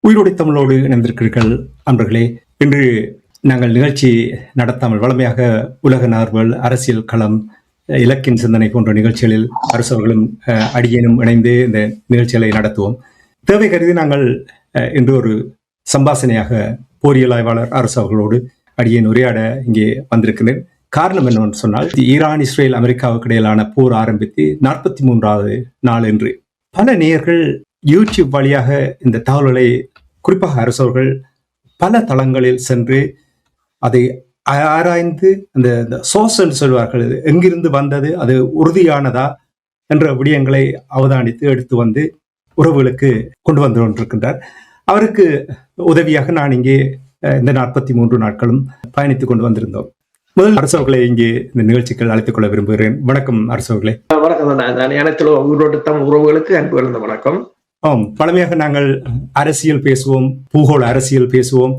உயிரோடை தமிழோடு இணைந்திருக்கிறீர்கள் அன்பர்களே. இன்று நாங்கள் நிகழ்ச்சி நடத்தாமல் வளமையாக உலக நார்வல், அரசியல் களம், இலக்கின் சிந்தனை போன்ற நிகழ்ச்சிகளில் அரசவர்களும் அடியேனும் இணைந்து இந்த நிகழ்ச்சிகளை நடத்துவோம். தேவை கருதி நாங்கள் இன்று ஒரு சம்பாசனையாக போரியல் ஆய்வாளர் அரசவர்களோடு அடியேன் உரையாட இங்கே வந்திருக்கிறேன். காரணம் என்னவென்று சொன்னால், ஈரான், இஸ்ரேல், அமெரிக்காவுக்கு இடையிலான போர் ஆரம்பித்து 43வது நாள் என்று பல நேயர்கள் யூடியூப் வழியாக இந்த தகவல்களை, குறிப்பாக அரசவர்கள் பல தளங்களில் சென்று அதை ஆராய்ந்து அந்த சோர்ஸ் என்று சொல்வார்கள், எங்கிருந்து வந்தது, அது உறுதியானதா என்ற விடயங்களை அவதானித்து எடுத்து வந்து உறவுகளுக்கு கொண்டு வந்து கொண்டிருக்கின்றார். அவருக்கு உதவியாக நான் இங்கே இந்த 43 நாட்களும் பயணித்துக் கொண்டு வந்திருந்தோம். முதல் அரசவர்களை இங்கே இந்த நிகழ்ச்சிகள் அழைத்துக் கொள்ள விரும்புகிறேன். வணக்கம் அரசவர்களே. வணக்கம். உறவுகளுக்கு அன்பு கலந்த வணக்கம். பழமையாக நாங்கள் அரசியல் பேசுவோம், பூகோள அரசியல் பேசுவோம்,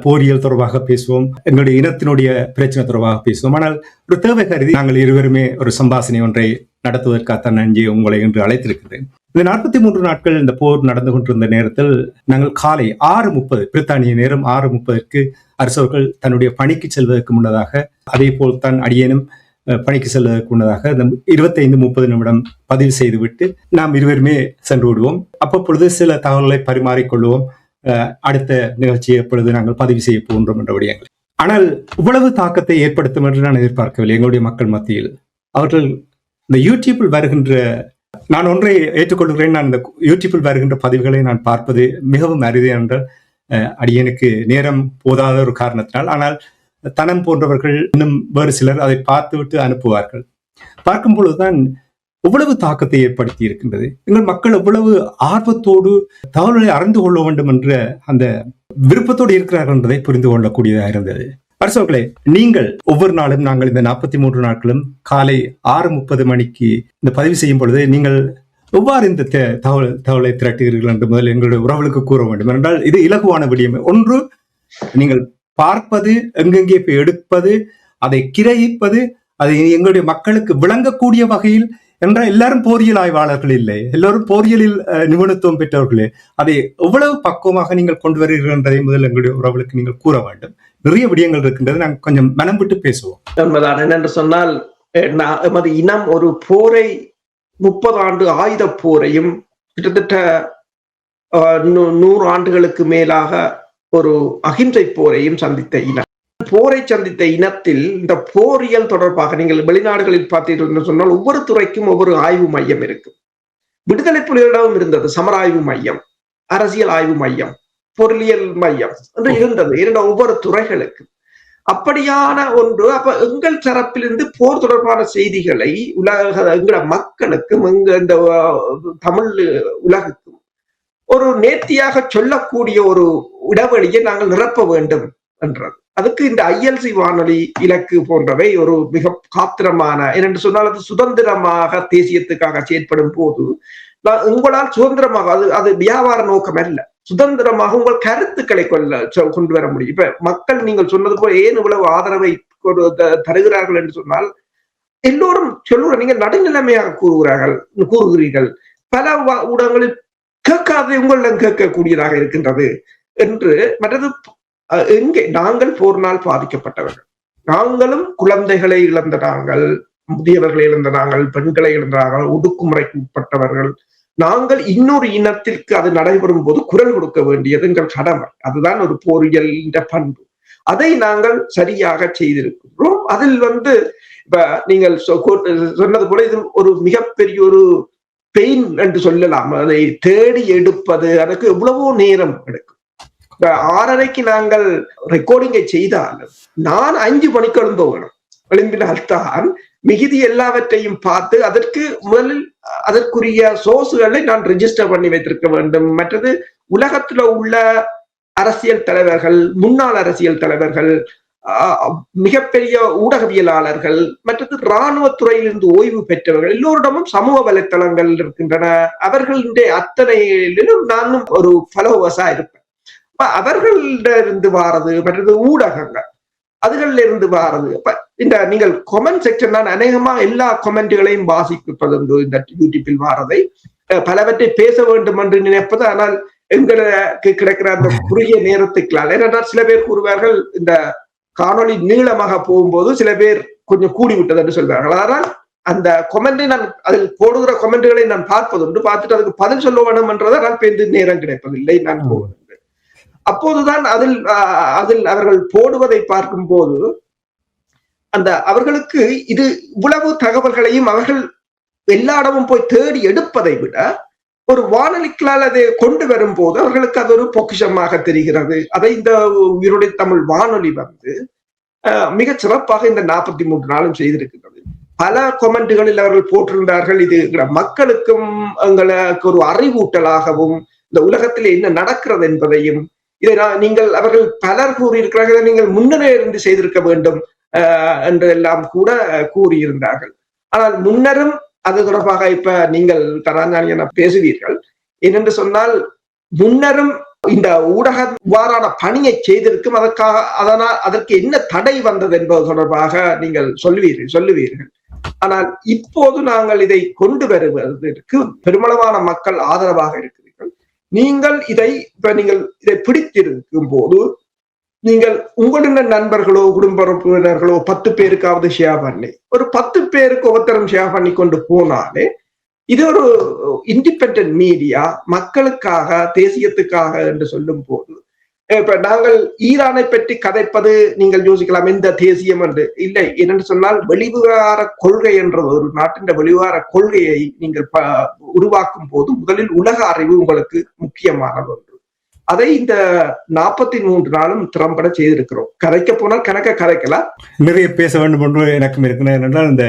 போரியல் தொடர்பாக பேசுவோம், எங்களுடைய இனத்தினுடைய பிரச்சனை தொடர்பாக பேசுவோம். ஆனால் ஒரு தேவை கருதி நாங்கள் இருவருமே ஒரு சம்பாசனை ஒன்றை நடத்துவதற்காக நன்றி உங்களை இன்று அழைத்திருக்கிறேன். இந்த 43 நாட்கள் இந்த போர் நடந்து கொண்டிருந்த நேரத்தில் நாங்கள் காலை 6:30 பிரித்தானிய நேரம் 6:30 அரசவர்கள் தன்னுடைய பணிக்கு செல்வதற்கு முன்னதாக, அதே போல் தான் அடியேனும் பணிக்கு செல்வதற்கு முன்னதாக 25-30 நிமிடம் பதிவு செய்துவிட்டு நாம் இருவருமே சென்று விடுவோம். அப்பொழுது சில தகவல்களை பரிமாறிக்கொள்வோம். அடுத்த நிகழ்ச்சியை எப்பொழுது நாங்கள் பதிவு செய்ய போகின்றோம் என்ற விடயங்கள். ஆனால் இவ்வளவு தாக்கத்தை ஏற்படுத்தும் என்று நான் எதிர்பார்க்கவில்லை எங்களுடைய மக்கள் மத்தியில். அவர்கள் இந்த யூடியூப்பில் வருகின்ற, நான் ஒன்றை ஏற்றுக்கொள்கிறேன், நான் இந்த யூடியூப்பில் வருகின்ற பதிவுகளை நான் பார்ப்பது மிகவும் அரிது என்ற அடியனுக்கு நேரம் போதாத ஒரு காரணத்தினால். ஆனால் தனம் போன்றவர்கள், இன்னும் வேறு சிலர் அதை பார்த்துவிட்டு அனுப்புவார்கள். பார்க்கும் பொழுதுதான் எவ்வளவு தாக்கத்தை ஏற்படுத்தி இருக்கின்றது. எங்கள் மக்கள் எவ்வளவு ஆர்வத்தோடு தகவல்களை அறிந்து கொள்ள வேண்டும் என்ற அந்த விருப்பத்தோடு இருக்கிறார்கள் என்பதை புரிந்து கொள்ளக்கூடியதாக இருந்தது. அரசவர்களே, நீங்கள் ஒவ்வொரு நாளும், நாங்கள் இந்த 43 நாட்களும் காலை 6:30 மணிக்கு இந்த பதிவு செய்யும் பொழுது நீங்கள் எவ்வாறு இந்த தகவலை திரட்டுகிறீர்கள் என்று முதல் எங்களுடைய உறவுகளுக்கு கூற வேண்டும். என்றால் இது இலகுவான விடயம். ஒன்று, நீங்கள் பார்ப்பது, எங்கெங்கே போய் எடுப்பது, அதை கிரகிப்பது, அதை எங்களுடைய மக்களுக்கு விளங்கக்கூடிய வகையில் என்ற எல்லாரும் போரியல் ஆய்வாளர்கள் இல்லை, எல்லோரும் போரியலில் நிபுணத்துவம் பெற்றவர்களே. அதை எவ்வளவு பக்குவமாக நீங்கள் கொண்டு வருகிறீர்கள் என்பதை முதல் எங்களுடைய உறவுகளுக்கு நீங்கள் கூற வேண்டும். நிறைய விடயங்கள் இருக்கின்றது, நாங்கள் கொஞ்சம் மனம் விட்டு பேசுவோம். என்னென்று சொன்னால், எமது இனம் ஒரு போரை, 30 ஆண்டு ஆயுத போரையும் கிட்டத்தட்ட 100 ஆண்டுகளுக்கு மேலாக ஒரு அகிம்சை போரையும் சந்தித்த இனம். போரை சந்தித்த இனத்தில் இந்த போரியல் தொடர்பாக நீங்கள் வெளிநாடுகளில் பார்த்தீர்கள் சொன்னால் ஒவ்வொரு துறைக்கும் ஒவ்வொரு ஆய்வு மையம் இருக்கு. விடுதலை புலிகளிடம் இருந்தது சமர ஆய்வு மையம், அரசியல் ஆய்வு மையம், பொருளியல் மையம் என்று இருந்தது ஒவ்வொரு துறைகளுக்கு. அப்படியான ஒன்று. அப்ப எங்கள் தரப்பிலிருந்து போர் தொடர்பான செய்திகளை எங்கள மக்களுக்கும், இந்த தமிழ் உலகுக்கும் ஒரு நேர்த்தியாக சொல்லக்கூடிய ஒரு இடைவெளியை நாங்கள் நிரப்ப வேண்டும் என்றது. அதுக்கு இந்த ILC வானொலி, இலக்கு போன்றவை ஒரு மிக காத்திரமான, என்று சொன்னால் அது சுதந்திரமாக தேசியத்துக்காக செயற்படும் போது உங்களால் சுதந்திரமாக, அது வியாபார நோக்கம் அல்ல, சுதந்திரமாக உங்கள் கருத்துக்களை கொண்டு வர முடியும். இப்ப மக்கள் நீங்கள் சொன்னது போல ஏன் இவ்வளவு ஆதரவை தருகிறார்கள் என்று சொன்னால், எல்லோரும் சொல்லுற, நீங்கள் நடுநிலைமையாக கூறுகிறீர்கள், பல ஊடகங்களில் கேட்காத உங்களிடம் கேட்கக்கூடியதாக இருக்கின்றது என்று. மற்றது, எங்கே நாங்கள் போர்னால் பாதிக்கப்பட்டவர்கள், நாங்களும் குழந்தைகளை இழந்த நாங்கள், முதியவர்களை இழந்த நாங்கள், பெண்களை இழந்த நாங்கள், ஒடுக்குமுறைக்கு உட்பட்டவர்கள் நாங்கள். இன்னொரு இனத்திற்கு அது நடைபெறும் போது குரல் கொடுக்க வேண்டியது எங்கள் கடமை. அதுதான் ஒரு போரியல் பண்பு. அதை நாங்கள் சரியாக செய்திருக்கிறோம். அதில் இப்ப நீங்கள் சொன்னது போல இது ஒரு மிகப்பெரிய ஒரு பெயின் என்று சொல்லலாம். அதை தேடி எடுப்பது, அதுக்கு எவ்வளவோ நேரம் எடுக்கும். 6:30 நாங்கள் ரெக்கார்டிங்கை செய்தாலும் நான் 5 மணிக்கு எழும்பணும். எழும்பினால்தான் மிகுதி எல்லாவற்றையும் பார்த்து அதற்கு முதலில் அதற்குரிய சோர்ஸ்களை நான் ரெஜிஸ்டர் பண்ணி வைத்திருக்க வேண்டும். மற்றது, உலகத்துல உள்ள அரசியல் தலைவர்கள், முன்னாள் அரசியல் தலைவர்கள், மிகப்பெரிய ஊடகவியலாளர்கள், மற்றது இராணுவத்துறையிலிருந்து ஓய்வு பெற்றவர்கள் எல்லோரிடமும் சமூக வலைத்தளங்கள் இருக்கின்றன. அவர்களுடைய அத்தனையிலும் நானும் ஒரு ஃபாலோவர்ஸா இருப்பேன். அவர்களிருந்து வாரது, மற்றது ஊடகங்கள் அதுகள்ல இருந்து வாரது. அப்ப இந்த நீங்கள் கமெண்ட் செக்ஷன், நான் அநேகமா எல்லா கமெண்ட்களையும் வாசிப்பது இந்த யூடியூப்பில் வாரதை, பலவற்றை பேச வேண்டும் என்று நினைப்பது. ஆனால் எங்களுக்கு கிடைக்கிற அந்த குறுகிய நேரத்துக்குள்ளால், ஏன்னா சில பேர் கூறுவார்கள் இந்த காணொளி நீளமாக போகும்போது சில பேர் கொஞ்சம் கூடி விட்டது என்று சொல்வார்கள். ஆனால் அந்த கொமெண்டை நான் அதில் போடுகிற கொமெண்ட்களை நான் பார்ப்பதுண்டு, பார்த்துட்டு அதுக்கு பதில் சொல்ல வேண்டும் என்றதை நான் பேருந்து நேரம் கிடைப்பதில்லை நான் போவது. அப்போதுதான் அதில் அவர்கள் போடுவதை பார்க்கும் போது அவர்களுக்கு இது இவ்வளவு தகவல்களையும் அவர்கள் எல்லா இடமும் போய் தேடி எடுப்பதை விட ஒரு வானொலிக்களால் அதை கொண்டு வரும் போது அவர்களுக்கு அது ஒரு பொக்கிஷமாக தெரிகிறது. அதை இந்த உயிருடைய தமிழ் வானொலி மிக சிறப்பாக இந்த 43 நாளும் செய்திருக்கிறது. பல கொமெண்ட்களில் அவர்கள் போட்டிருந்தார்கள், இது மக்களுக்கும் எங்களுக்கு ஒரு அறிவூட்டலாகவும் இந்த உலகத்தில் என்ன நடக்கிறது என்பதையும் இதை நீங்கள் அவர்கள் பலர் கூறியிருக்கிறார்கள், நீங்கள் முன்னரே இருந்து செய்திருக்க வேண்டும் என்று எல்லாம் கூட கூறியிருந்தார்கள். ஆனால் முன்னரும் அது தொடர்பாக இப்ப நீங்கள் தராஞ்சானியன பேசுவீர்கள். ஏனென்று சொன்னால் முன்னரும் இந்த ஊடகம் இவ்வாறான பணியை செய்திருக்கும், அதற்கு என்ன தடை வந்தது என்பது தொடர்பாக நீங்கள் சொல்லுவீர்கள். ஆனால் இப்போது நாங்கள் இதை கொண்டு வருவதற்கு பெருமளவான மக்கள் ஆதரவாக இருக்கிறீர்கள். நீங்கள் இதை பிடித்திருக்கும் போது நீங்கள் உங்களுடைய நண்பர்களோ குடும்ப உறுப்பினர்களோ 10 பேருக்காவது ஷேர் பண்ணி, ஒரு 10 பேருக்கு ஒவ்வொருத்தரும் ஷேர் பண்ணி கொண்டு போனாலே இது ஒரு இண்டிபெண்டன்ட் மீடியா மக்களுக்காக தேசியத்துக்காக என்று சொல்லும் போது, இப்ப நாங்கள் ஈரானை பற்றி கதைப்பது நீங்கள் யோசிக்கலாம் எந்த தேசியம் என்று இல்லை. என்னென்று சொன்னால் வெளிவிவகார கொள்கை என்ற ஒரு நாட்டின் வெளிவிவகார கொள்கையை நீங்கள் உருவாக்கும் போது முதலில் உலக அறிவு உங்களுக்கு முக்கியமானது ஒன்று. அதை இந்த 43 நாளும் திறம்பட செய்திருக்கிறோம். கதைக்க போனால் கதைக்கலாம், நிறைய பேச வேண்டும் என்று எனக்கும் இருக்கிறது. என்றால் இந்த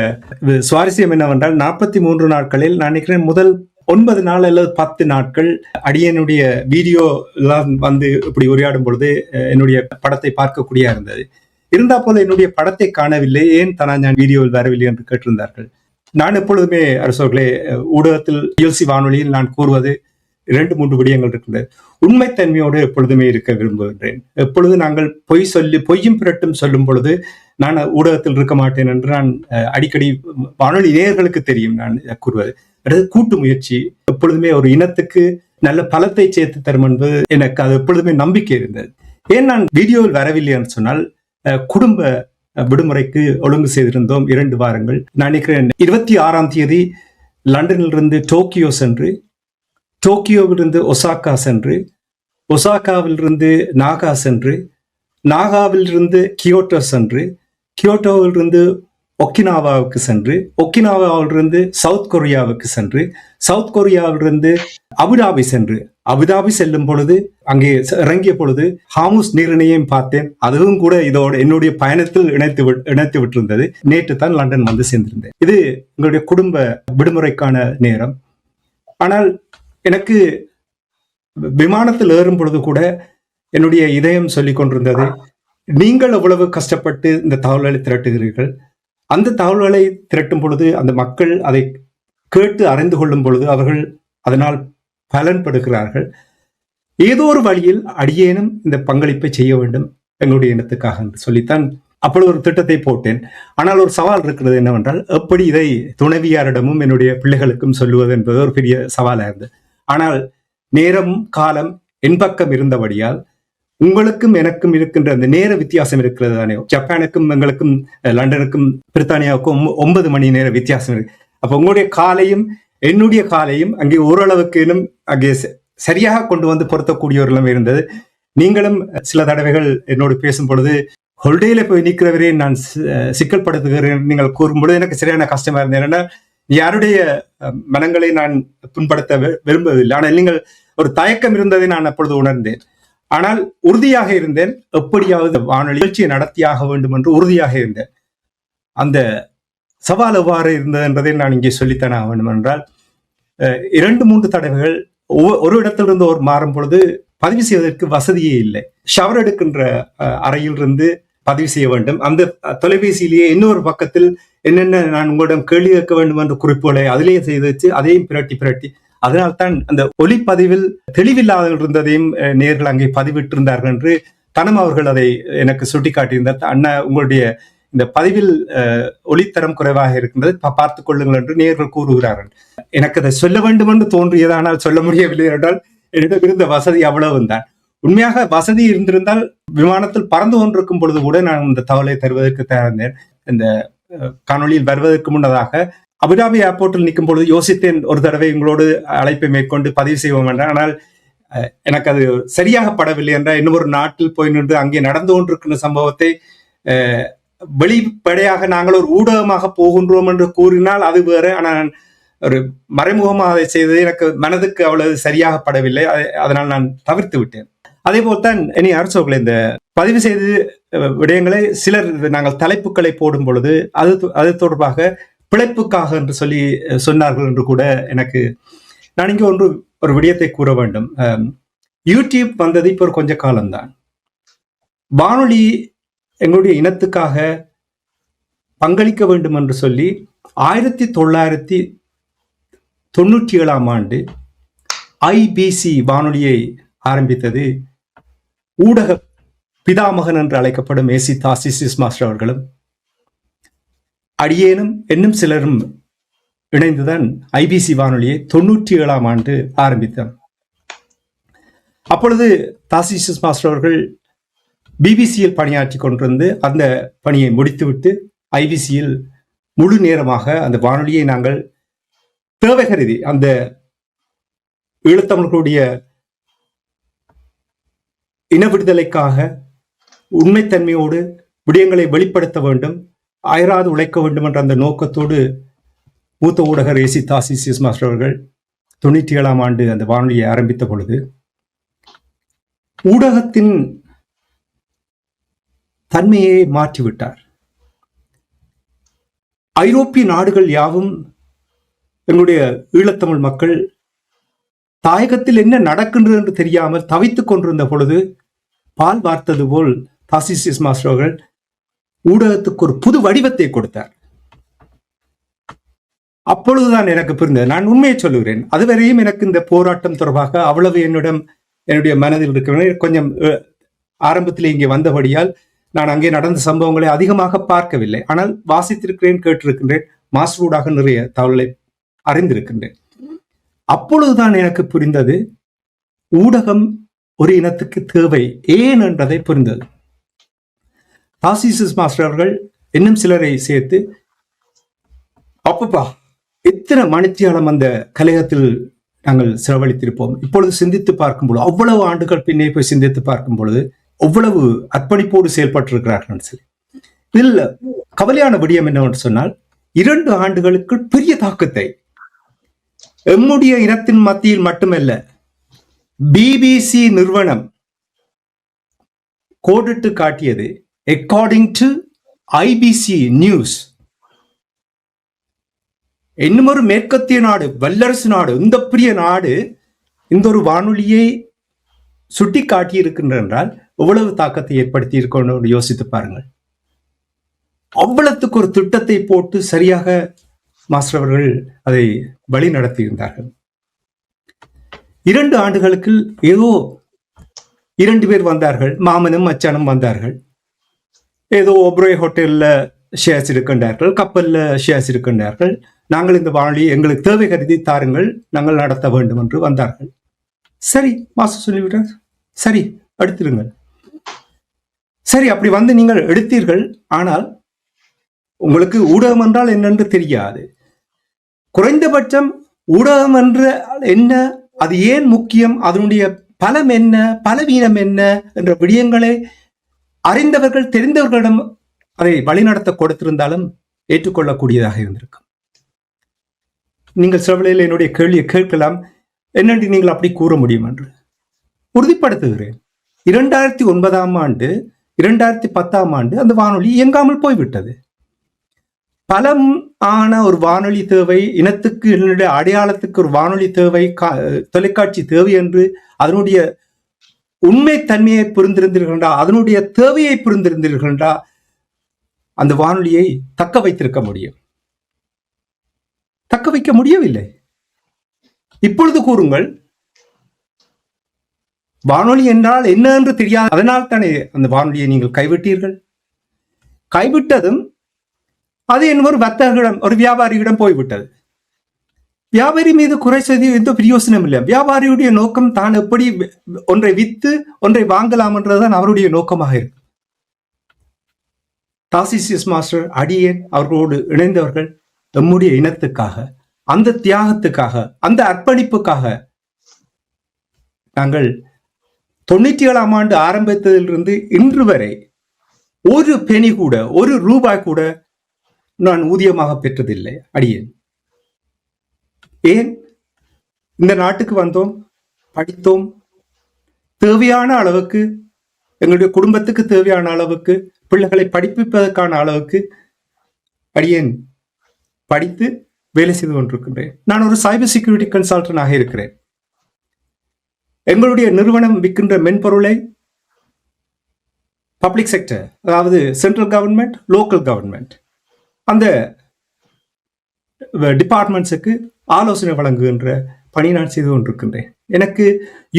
சுவாரஸ்யம் என்னவென்றால் 43 நாட்களில் நான் நினைக்கிறேன் முதல் 9 நாள் அல்லது 10 நாட்கள் அடியனுடைய வீடியோ எல்லாம் இப்படி உரையாடும் பொழுது என்னுடைய படத்தை பார்க்கக்கூடிய இருந்தது. இருந்தா போல என்னுடைய படத்தை காணவில்லை, ஏன் நான் வீடியோவில் வரவில்லை என்று கேட்டிருந்தார்கள். நான் எப்பொழுதுமே அரசர்களே ஊடகத்தில் யுஎல்சி வானொலியில் நான் கூறுவது 2-3 விடயங்கள் இருக்கின்றது. உண்மைத்தன்மையோடு எப்பொழுதுமே இருக்க விரும்புகின்றேன். எப்பொழுது நாங்கள் பொய்யும் பிறட்டும் சொல்லும் பொழுது நான் ஊடகத்தில் இருக்க மாட்டேன் என்று நான் அடிக்கடி வானொலி நேயர்களுக்கு தெரியும் நான் கூறுவது. அடுத்து கூட்டு முயற்சி எப்பொழுதுமே ஒரு இனத்துக்கு நல்ல பலத்தை சேர்த்து தரும் என்பது எனக்கு அது எப்பொழுதுமே நம்பிக்கை இருந்தது. ஏன் நான் வீடியோவில் வரவில்லை என்று சொன்னால், குடும்ப விடுமுறைக்கு ஒழுங்கு செய்திருந்தோம் 2 வாரங்கள். நான் நினைக்கிறேன் 26ஆம் தேதி லண்டனிலிருந்து டோக்கியோ சென்று, டோக்கியோவிலிருந்து ஒசாக்கா சென்று, ஒசாக்காவிலிருந்து நாகா சென்று, நாகாவிலிருந்து கியோட்டோ சென்று, கியோட்டோவிலிருந்து ஒக்கினாவாவுக்கு சென்று, ஒக்கினாவாவிலிருந்து சவுத் கொரியாவுக்கு சென்று, சவுத் கொரியாவிலிருந்து அபுதாபி சென்று, அபுதாபி செல்லும் பொழுது அங்கே இறங்கிய பொழுது ஹாமுஸ் நீரிணையையும் பார்த்தேன். அதுவும் கூட இதோட என்னுடைய பயணத்தில் இணைத்து விட்டிருந்தது. நேற்று தான் லண்டன் வந்து சேர்ந்திருந்தேன். இது எங்களுடைய குடும்ப விடுமுறைக்கான நேரம். ஆனால் எனக்கு விமானத்தில் ஏறும் பொழுது கூட என்னுடைய இதயம் சொல்லிக் கொண்டிருந்தது, நீங்கள் எவ்வளவு கஷ்டப்பட்டு இந்த தகவல்களை திரட்டுகிறீர்கள். அந்த தகவல்களை திரட்டும் பொழுது அந்த மக்கள் அதை கேட்டு அறிந்து கொள்ளும் பொழுது அவர்கள் அதனால் பலன்படுகிறார்கள். ஏதோ ஒரு வழியில் அடியேனும் இந்த பங்களிப்பை செய்ய வேண்டும் எங்களுடைய இனத்துக்காக என்று சொல்லித்தான் அப்பொழுது ஒரு திட்டத்தை போட்டேன். ஆனால் ஒரு சவால் இருக்கிறது என்னவென்றால், எப்படி இதை துணைவியாரிடமும் என்னுடைய பிள்ளைகளுக்கும் சொல்லுவது என்பது ஒரு பெரிய சவாலாக இருந்தது. ஆனால் நேரம் காலம் என் பக்கம் இருந்தபடியால் உங்களுக்கும் எனக்கும் இருக்கின்ற அந்த நேர வித்தியாசம் இருக்கிறது தானே. ஜப்பானுக்கும் எங்களுக்கும் லண்டனுக்கும் பிரித்தானியாவுக்கும் 9 மணி நேர வித்தியாசம் இருக்கு. அப்ப உங்களுடைய காலையும் என்னுடைய காலையும் அங்கே ஓரளவுக்கு அங்கே சரியாக கொண்டு வந்து பொருத்தக்கூடிய ஒரு நிலைமை இருந்தது. நீங்களும் சில தடவைகள் என்னோடு பேசும் பொழுது ஹொல்டேல போய் நிற்கிறவரே நான் சிக்கல்படுத்துகிறேன் நீங்கள் கூறும்பொழுது எனக்கு சரியான கஷ்டமா இருந்தது. ஏன்னா யாருடைய மனங்களை நான் புண்படுத்த விரும்பவில்லை. ஆனால் நீங்கள் ஒரு தயக்கம் இருந்ததை நான் அப்பொழுது உணர்ந்தேன். ஆனால் உறுதியாக இருந்தேன், எப்படியாவது வானொலி நிகழ்ச்சியை நடத்தியாக வேண்டும் என்று உறுதியாக இருந்தேன். அந்த சவால் எவ்வாறு இருந்தது என்பதை நான் இங்கே சொல்லித்தானே ஆக வேண்டும். என்றால் 2-3 தடவைகள் ஒரு இடத்திலிருந்து ஒரு மாறும் பொழுது பதிவு செய்வதற்கு வசதியே இல்லை. ஷவர் எடுக்கின்ற அறையிலிருந்து பதிவு செய்ய வேண்டும். அந்த தொலைபேசியிலேயே இன்னொரு பக்கத்தில் என்னென்ன நான் உங்களிடம் கேள்வி கேட்க வேண்டும் என்ற குறிப்புகளை அதிலேயே செய்து வச்சு அதையும் பிரட்டி அதனால்தான் அந்த ஒளிப்பதிவில் தெளிவில்லாதவர்கள் இருந்ததையும் நேர்கள் அங்கே பதிவிட்டிருந்தார்கள் என்று தனம் அவர்கள் அதை எனக்கு சுட்டிக்காட்டியிருந்தார். அண்ணா, உங்களுடைய இந்த பதிவில் ஒளித்தரம் குறைவாக இருக்கின்றது, பார்த்துக் கொள்ளுங்கள் என்று நேர்கள் கூறுகிறார்கள். எனக்கு அதை சொல்ல வேண்டும் என்று தோன்றியது, ஆனால் சொல்ல முடியவில்லை என்றால் என்னிடம் இருந்த வசதி அவ்வளவுதான். உண்மையாக வசதி இருந்திருந்தால் விமானத்தில் பறந்து கொண்டிருக்கும் பொழுது கூட நான் இந்த தகவலை தருவதற்கு தயார்ந்தேன். இந்த காணொலியில் வருவதற்கு முன்னதாக அபுதாபி ஏர்போர்ட்டில் நிற்கும் பொழுது யோசித்தேன், ஒரு தடவை உங்களோடு அழைப்பை மேற்கொண்டு பதிவு செய்வோம் என்றால். ஆனால் எனக்கு அது சரியாக படவில்லை என்றால் இன்னொரு நாட்டில் போய் நின்று அங்கே நடந்து கொண்டிருக்கின்ற சம்பவத்தை வெளிப்படையாக நாங்கள் ஒரு ஊடகமாக போகின்றோம் என்று கூறினால் அது வேறு. ஆனால் ஒரு மறைமுகமாக அதை செய்தது எனக்கு மனதுக்கு அவ்வளவு சரியாக படவில்லை. அதனால் நான் தவிர்த்து விட்டேன். அதே போல்தான் இனி அரசோக்களை இந்த பதிவு செய்து விடயங்களை சிலர் நாங்கள் தலைப்புகளை போடும் பொழுது அது தொடர்பாக பிழைப்புக்காக என்று சொல்லி சொன்னார்கள் என்று கூட எனக்கு நான் இங்கே ஒரு விடயத்தை கூற வேண்டும். யூடியூப் வந்தது இப்போ ஒரு கொஞ்ச காலம்தான். வானொலி எங்களுடைய இனத்துக்காக பங்களிக்க வேண்டும் என்று சொல்லி 1997 ஐபிசி வானொலியை ஆரம்பித்தது ஊடக பிதாமகன் என்று அழைக்கப்படும் ஏசி தாசிசிஸ் மாஸ்டர் அவர்களும் அடியேனும் இன்னும் சிலரும் இணைந்துதான் ஐபிசி வானொலியை 97 ஆரம்பித்தார். அப்பொழுது தாசிசிஸ் மாஸ்டர் அவர்கள் பிபிசியில் பணியாற்றி கொண்டிருந்து அந்த பணியை முடித்துவிட்டு ஐபிசியில் முழு நேரமாக அந்த வானொலியை நாங்கள் தேவை கருதி அந்த ஈழத்தமிழர்களுடைய இன விடுதலைக்காக உண்மைத்தன்மையோடு விடயங்களை வெளிப்படுத்த வேண்டும், அயராது உழைக்க வேண்டும் என்ற அந்த நோக்கத்தோடு மூத்த ஊடகர் ஏசி தாசிசிஸ் மாஸ்டர் அவர்கள் 97 அந்த வானொலியை ஆரம்பித்த பொழுது ஊடகத்தின் தன்மையை மாற்றிவிட்டார். ஐரோப்பிய நாடுகள் யாவும் எங்களுடைய ஈழத்தமிழ் மக்கள் தாயகத்தில் என்ன நடக்கின்றது என்று தெரியாமல் தவித்துக் கொண்டிருந்த பொழுது பால் வார்த்தது போல் தாசிசிஸ் மாஸ்டர் அவர்கள் ஊடகத்துக்கு ஒரு புது வடிவத்தை கொடுத்தார். அப்பொழுதுதான் எனக்கு புரிந்தது. நான் உண்மையை சொல்லுகிறேன், அதுவரையும் எனக்கு இந்த போராட்டம் தொடர்பாக அவ்வளவு என்னுடைய மனதில் இருக்கிற கொஞ்சம் ஆரம்பத்தில் இங்கே வந்தபடியால் நான் அங்கே நடந்த சம்பவங்களை அதிகமாக பார்க்கவில்லை. ஆனால் வாசித்திருக்கிறேன், கேட்டிருக்கின்றேன், மாஸ்டரூடாக நிறைய தகவலை அறிந்திருக்கின்றேன். அப்பொழுதுதான் எனக்கு புரிந்தது ஊடகம் ஒரு இனத்துக்கு தேவை ஏன் என்றதை புரிந்தது. தாசிசிஸ் மாஸ்டர் அவர்கள் இன்னும் சிலரை சேர்த்து அப்பப்பா எத்தனை மணித்தியாலம் அந்த கலையகத்தில் நாங்கள் செலவழித்திருப்போம். இப்பொழுது சிந்தித்து பார்க்கும் பொழுது, அவ்வளவு ஆண்டுகள் பின்னே போய் சிந்தித்து பார்க்கும் பொழுது அவ்வளவு அர்ப்பணிப்போடு செயல்பட்டிருக்கிறார்கள் சொல்லி. இதில் கவலையான விடயம் என்னவென்று சொன்னால் 2 ஆண்டுகளுக்கு பெரிய தாக்கத்தை எம்முடைய இனத்தின் மத்தியில் மட்டுமல்ல, பிபிசி நிறுவனம் கோடிட்டு காட்டியது. அக்கார்டிங் டு ஐபிசி நியூஸ், இன்னும் ஒரு மேற்கத்திய நாடு, வல்லரசு நாடு, இந்த பெரிய நாடு இந்த ஒரு வானொலியை சுட்டி காட்டி இருக்கின்றால் எவ்வளவு தாக்கத்தை ஏற்படுத்தி இருக்கணும் யோசித்து பாருங்கள். அவ்வளவுக்கு ஒரு திட்டத்தை போட்டு சரியாக மாஸ்டர் அவர்கள் அதை வழி நடத்தியிருந்தார்கள். 2 ஆண்டுகளுக்கு ஏதோ 2 பேர் வந்தார்கள், மாமனும் மச்சானும் வந்தார்கள். ஏதோ ஒப்ரோய் ஹோட்டல்ல ஷேர்ஸ் இருக்கின்றார்கள், கப்பல்ல ஷேர்ஸ் இருக்கின்றார்கள். நாங்கள் இந்த வானொலி எங்களுக்கு தேவை கருதி தாருங்கள், நாங்கள் நடத்த வேண்டும் என்று வந்தார்கள். சரி, மாஸ்டர் சொல்லிவிட்டார், சரி எடுத்திருங்கள். சரி, அப்படி வந்து நீங்கள் எடுத்தீர்கள். ஆனால் உங்களுக்கு ஊடகம் என்றால் என்னென்று தெரியாது. குறைந்தபட்சம் ஊடகம் என்ற என்ன, அது ஏன் முக்கியம், அதனுடைய பலம் என்ன, பலவீனம் என்ன என்ற விடயங்களை அறிந்தவர்கள், தெரிந்தவர்களிடம் அதை வழிநடத்த கொடுத்திருந்தாலும் ஏற்றுக்கொள்ளக்கூடியதாக இருந்திருக்கும். நீங்கள் சில வேளையில் என்னுடைய கேள்வியை கேட்கலாம், என்னென்று நீங்கள் அப்படி கூற முடியும் என்று உறுதிப்படுத்துகிறேன். 2009 2010 அந்த வானொலி இயங்காமல் போய்விட்டது. பலம் ஆன ஒரு வானொலி தேவை, இனத்துக்கு என்னுடைய அடையாளத்துக்கு ஒரு வானொலி தேவை, தொலைக்காட்சி தேவை என்று அதனுடைய உண்மை தன்மையை புரிந்திருந்தீர்களா, அதனுடைய தேவையை புரிந்திருந்தீர்களா, அந்த வானொலியை தக்க வைத்திருக்க முடியும். தக்க வைக்க முடியவில்லை. இப்பொழுது கூறுங்கள், வானொலி என்றால் என்ன என்று தெரியாது, அதனால் தானே அந்த வானொலியை நீங்கள் கைவிட்டீர்கள். கைவிட்டதும் அது ஒரு வர்த்தகரிடம், ஒரு வியாபாரியிடம் போய்விட்டது. வியாபாரி மீது குறை செய்து எந்த பிரயோசனம் இல்லை. வியாபாரியுடைய நோக்கம் தான் எப்படி ஒன்றை வித்து ஒன்றை வாங்கலாம் என்றதுதான் அவருடைய நோக்கமாக இருக்கு. தாசிசியஸ் மாஸ்டர், அடியேன், அவர்களோடு இணைந்தவர்கள் நம்முடைய இனத்துக்காக, அந்த தியாகத்துக்காக, அந்த அர்ப்பணிப்புக்காக நாங்கள் 97ஆம் ஆண்டு ஆரம்பித்ததிலிருந்து இன்று வரை ஒரு பெனி கூட, ஒரு ரூபாய் கூட நான் ஊதியமாக பெற்றதில்லை. அடியேன் ஏன் இந்த நாட்டுக்கு வந்தோம், படித்தோம், தேவையான அளவுக்கு எங்களுடைய குடும்பத்துக்கு தேவையான அளவுக்கு பிள்ளைகளை படிப்பிப்பதற்கான அளவுக்கு அடியேன் படித்து வேலை செய்து கொண்டிருக்கின்றேன். நான் ஒரு சைபர் செக்யூரிட்டி கன்சல்டன்டாக இருக்கிறேன். எங்களுடைய நிறுவனம் விற்கின்ற மென்பொருளை பப்ளிக் செக்டர், அதாவது சென்ட்ரல் கவர்மெண்ட், லோக்கல் கவர்மெண்ட், அந்த டிபார்ட்மெண்ட்ஸுக்கு ஆலோசனை வழங்குகின்ற பணி நான் செய்து கொண்டிருக்கின்றேன். எனக்கு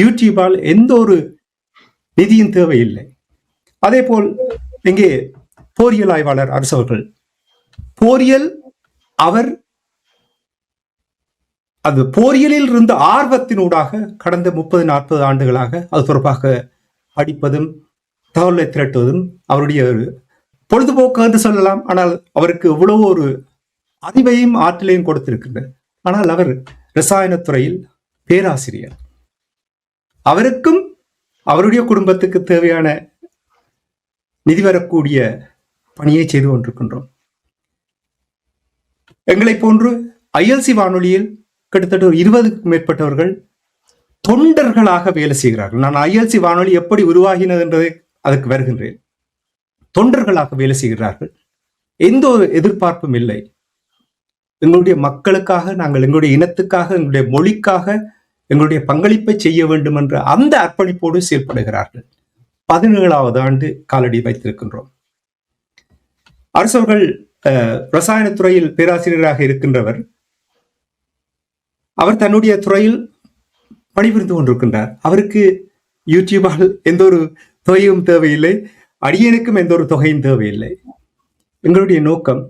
யூடியூபால் எந்த ஒரு நிதியும் தேவையில்லை. அதே போல் இங்கே போரியல் ஆய்வாளர் அரசு அவர்கள், போரியல் அவர் அது போரியலில் இருந்த ஆர்வத்தினூடாக கடந்த 30-40 ஆண்டுகளாக அது தொடர்பாக படிப்பதும் தகவலை திரட்டுவதும் அவருடைய ஒரு பொழுதுபோக்கு என்று சொல்லலாம். ஆனால் அவருக்கு இவ்வளவு ஒரு அறிவையும் ஆற்றலையும் கொடுத்திருக்கின்றது. ஆனால் அவர் ரசாயனத்துறையில் பேராசிரியர். அவருக்கும் அவருடைய குடும்பத்துக்கு தேவையான நிதி வரக்கூடிய பணியை செய்து கொண்டிருக்கின்றோம். எங்களை போன்று ஐஎல்சி வானொலியில் கிட்டத்தட்ட ஒரு 20க்கும் மேற்பட்டவர்கள் தொண்டர்களாக வேலை செய்கிறார்கள். நான் ஐஎல்சி வானொலி எப்படி உருவாகினது என்பதை அதற்கு வருகின்றேன். தொண்டர்களாக வேலை செய்கிறார்கள். எந்த ஒரு எதிர்பார்ப்பும் இல்லை. எங்களுடைய மக்களுக்காக, நாங்கள் எங்களுடைய இனத்துக்காக, எங்களுடைய மொழிக்காக எங்களுடைய பங்களிப்பை செய்ய வேண்டும் என்ற அந்த அர்ப்பணிப்போடு செயல்படுகிறார்கள். 17வது ஆண்டு காலடி வைத்திருக்கின்றோம். அரசவர்கள் ரசாயனத்துறையில் பேராசிரியராக இருக்கின்றவர். அவர் தன்னுடைய துறையில் பணிபுரிந்து கொண்டிருக்கின்றார். அவருக்கு யூடியூபால் எந்த ஒரு தொகையும் தேவையில்லை, அடியனுக்கும் எந்த ஒரு தொகையும் தேவையில்லை. எங்களுடைய நோக்கம்,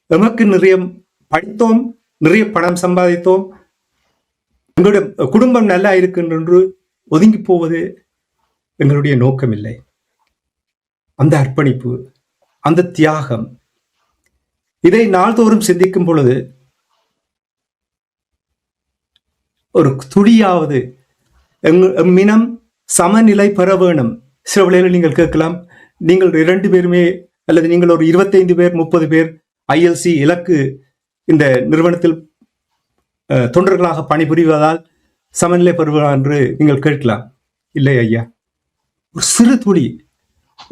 எமக்கு நிறைய படித்தோம், நிறைய பணம் சம்பாதித்தோம், எங்களுடைய குடும்பம் நல்லா இருக்கின்ற ஒதுங்கி போவது எங்களுடைய நோக்கம் இல்லை. அந்த அர்ப்பணிப்பு, அந்த தியாகம், இதை நாள்தோறும் சிந்திக்கும் பொழுது ஒரு துளியாவது எம்மினம் சமநிலை பெற வேணும். சில வேளையில் நீங்கள் கேட்கலாம், நீங்கள் 2 பேருமே அல்லது நீங்கள் ஒரு 25 பேர் 30 பேர் ஐஎல்சி இலக்கு இந்த நிறுவனத்தில் தொண்டர்களாக பணிபுரிவதால் சமநிலை பெறுவதா என்று நீங்கள் கேட்கலாம். இல்லை ஐயா, ஒரு சிறு துளி,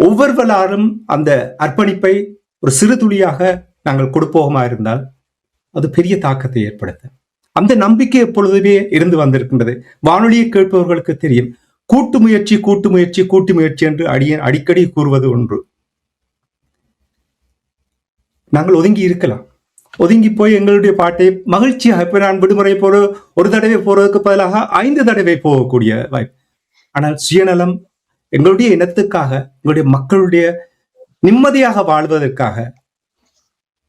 ஒவ்வொருவராலும் அந்த அர்ப்பணிப்பை ஒரு சிறு துளியாக நாங்கள் கொடுப்போமா இருந்தால் அது பெரிய தாக்கத்தை ஏற்படுத்தும். அந்த நம்பிக்கை எப்பொழுதுமே இருந்து வந்திருக்கின்றது. வானொலியை கேட்பவர்களுக்கு தெரியும். கூட்டு முயற்சி, கூட்டு முயற்சி, கூட்டு முயற்சி என்று அடிக்கடி கூறுவது ஒன்று. நாங்கள் ஒதுங்கி இருக்கலாம், ஒதுங்கி போய் எங்களுடைய பாட்டை மகிழ்ச்சியாக, இப்ப நான் விடுமுறை ஒரு தடவை போறதுக்கு பதிலாக 5 தடவை போகக்கூடிய வாய்ப்பு. ஆனால் சுயநலம், எங்களுடைய இனத்துக்காக, எங்களுடைய மக்களுடைய நிம்மதியாக வாழ்வதற்காக,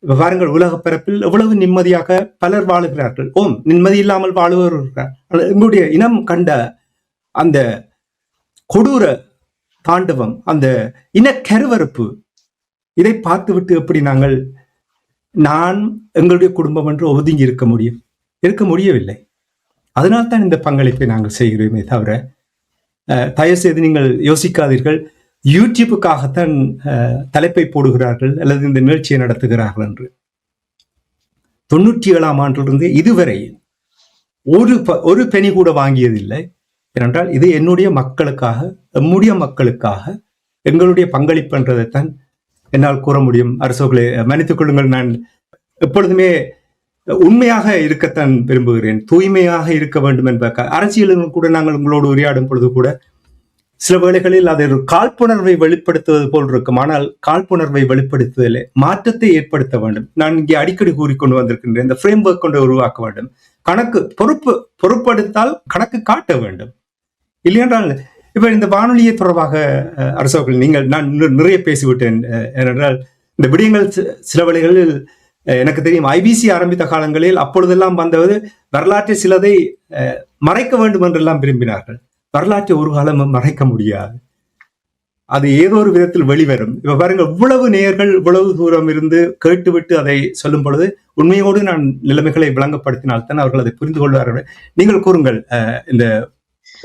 பாருங்கள், உலக பரப்பில் எவ்வளவு நிம்மதியாக பலர் வாழுகிறார்கள். நிம்மதி இல்லாமல் வாழுவர்கள். எங்களுடைய இனம் கண்ட அந்த கொடூர தாண்டவம், அந்த இனக்கருவறுப்பு, இதை பார்த்துவிட்டு எப்படி நான் எங்களுடைய குடும்பம் என்று ஒதுங்கி இருக்க முடியவில்லை. அதனால்தான் இந்த பங்களிப்பை நாங்கள் செய்கிறோமே தவிர, தயவு செய்து நீங்கள் யோசிக்காதீர்கள் யூடியூப்புக்காகத்தான் தலைப்பை போடுகிறார்கள் அல்லது இந்த நிகழ்ச்சியை நடத்துகிறார்கள் என்று. 97ஆம் ஆண்டிலிருந்து இதுவரை ஒரு பெனி கூட வாங்கியதில்லை. ஏனென்றால் இது என்னுடைய மக்களுக்காக, எம்முடைய மக்களுக்காக எங்களுடைய பங்களிப்பு என்றதைத்தான் என்னால் கூற முடியும். அரசோகளை மன்னித்துக் கொள்ளுங்கள், நான் எப்பொழுதுமே உண்மையாக இருக்கத்தான் விரும்புகிறேன், தூய்மையாக இருக்க வேண்டும் என்பதற்காக. அரசியலிலும் கூட நாங்கள் உங்களோடு உரையாடும் பொழுது கூட சில வேளைகளில் அதை ஒரு காழ்ப்புணர்வை வெளிப்படுத்துவது போல் இருக்கும். ஆனால் காழ்ப்புணர்வை வெளிப்படுத்துவதில்லை, மாற்றத்தை ஏற்படுத்த வேண்டும். நான் இங்கே அடிக்கடி கூறிக்கொண்டு வந்திருக்கின்றேன், இந்த ஃப்ரேம் ஒர்க் கொண்டு உருவாக்க வேண்டும். கணக்கு பொறுப்படுத்தால் கணக்கு காட்ட வேண்டும். இல்லையென்றால் இப்ப இந்த வானொலியை தொடர்பாக அரசவர்கள், நான் நிறைய பேசிவிட்டேன். ஏனென்றால் இந்த விடயங்கள் சில வேளைகளில் எனக்கு தெரியும் ஐபிசி ஆரம்பித்த காலங்களில் அப்பொழுதெல்லாம் வந்தது வரலாற்றை சிலதை மறைக்க வேண்டும் என்றெல்லாம் விரும்பினார்கள். வரலாற்றை ஒரு காலமும் மறைக்க முடியாது, அது ஏதோ ஒரு விதத்தில் வெளிவரும். இப்ப பாருங்க, இவ்வளவு நேயர்கள் இவ்வளவு தூரம் இருந்து கேட்டுவிட்டு அதை சொல்லும் பொழுது உண்மையோடு நான் நிலைமைகளை விளங்கப்படுத்தினால்தான் அவர்கள் அதை புரிந்து கொள்வார்கள். நீங்கள் கூறுங்கள் இந்த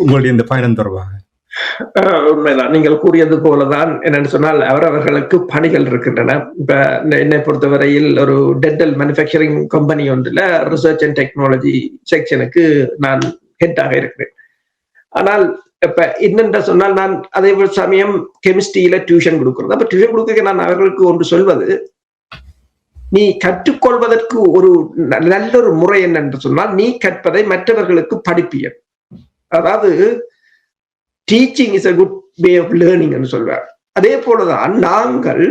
உங்களுடைய இந்த பயணம் தொடர்பாக. உண்மைதான், நீங்கள் கூறியது போலதான். என்னன்னு சொன்னால் அவரவர்களுக்கு பணிகள் இருக்கின்றன. இப்ப என்னை பொறுத்தவரையில் ஒரு டென்டல் மேனுஃபேக்சரிங் கம்பெனி ஒன்றுல ரிசர்ச் அண்ட் டெக்னாலஜி செக்ஷனுக்கு நான் ஹெட்டாக இருக்கிறேன். ஆனால் இப்ப என்னென்ற சொன்னால், நான் அதே சமயம் கெமிஸ்ட்ரியில டியூஷன் கொடுக்கிறது. அப்ப டியூஷன் கொடுக்க நான் அவர்களுக்கு ஒன்று சொல்வது, நீ கற்றுக்கொள்வதற்கு ஒரு நல்ல ஒரு முறை என்னென்று சொன்னால், நீ கற்பதை மற்றவர்களுக்கு படிப்பியல். அதாவது teaching is a good way of learning என்று சொல்வார். அதே போலதான் நாங்கள்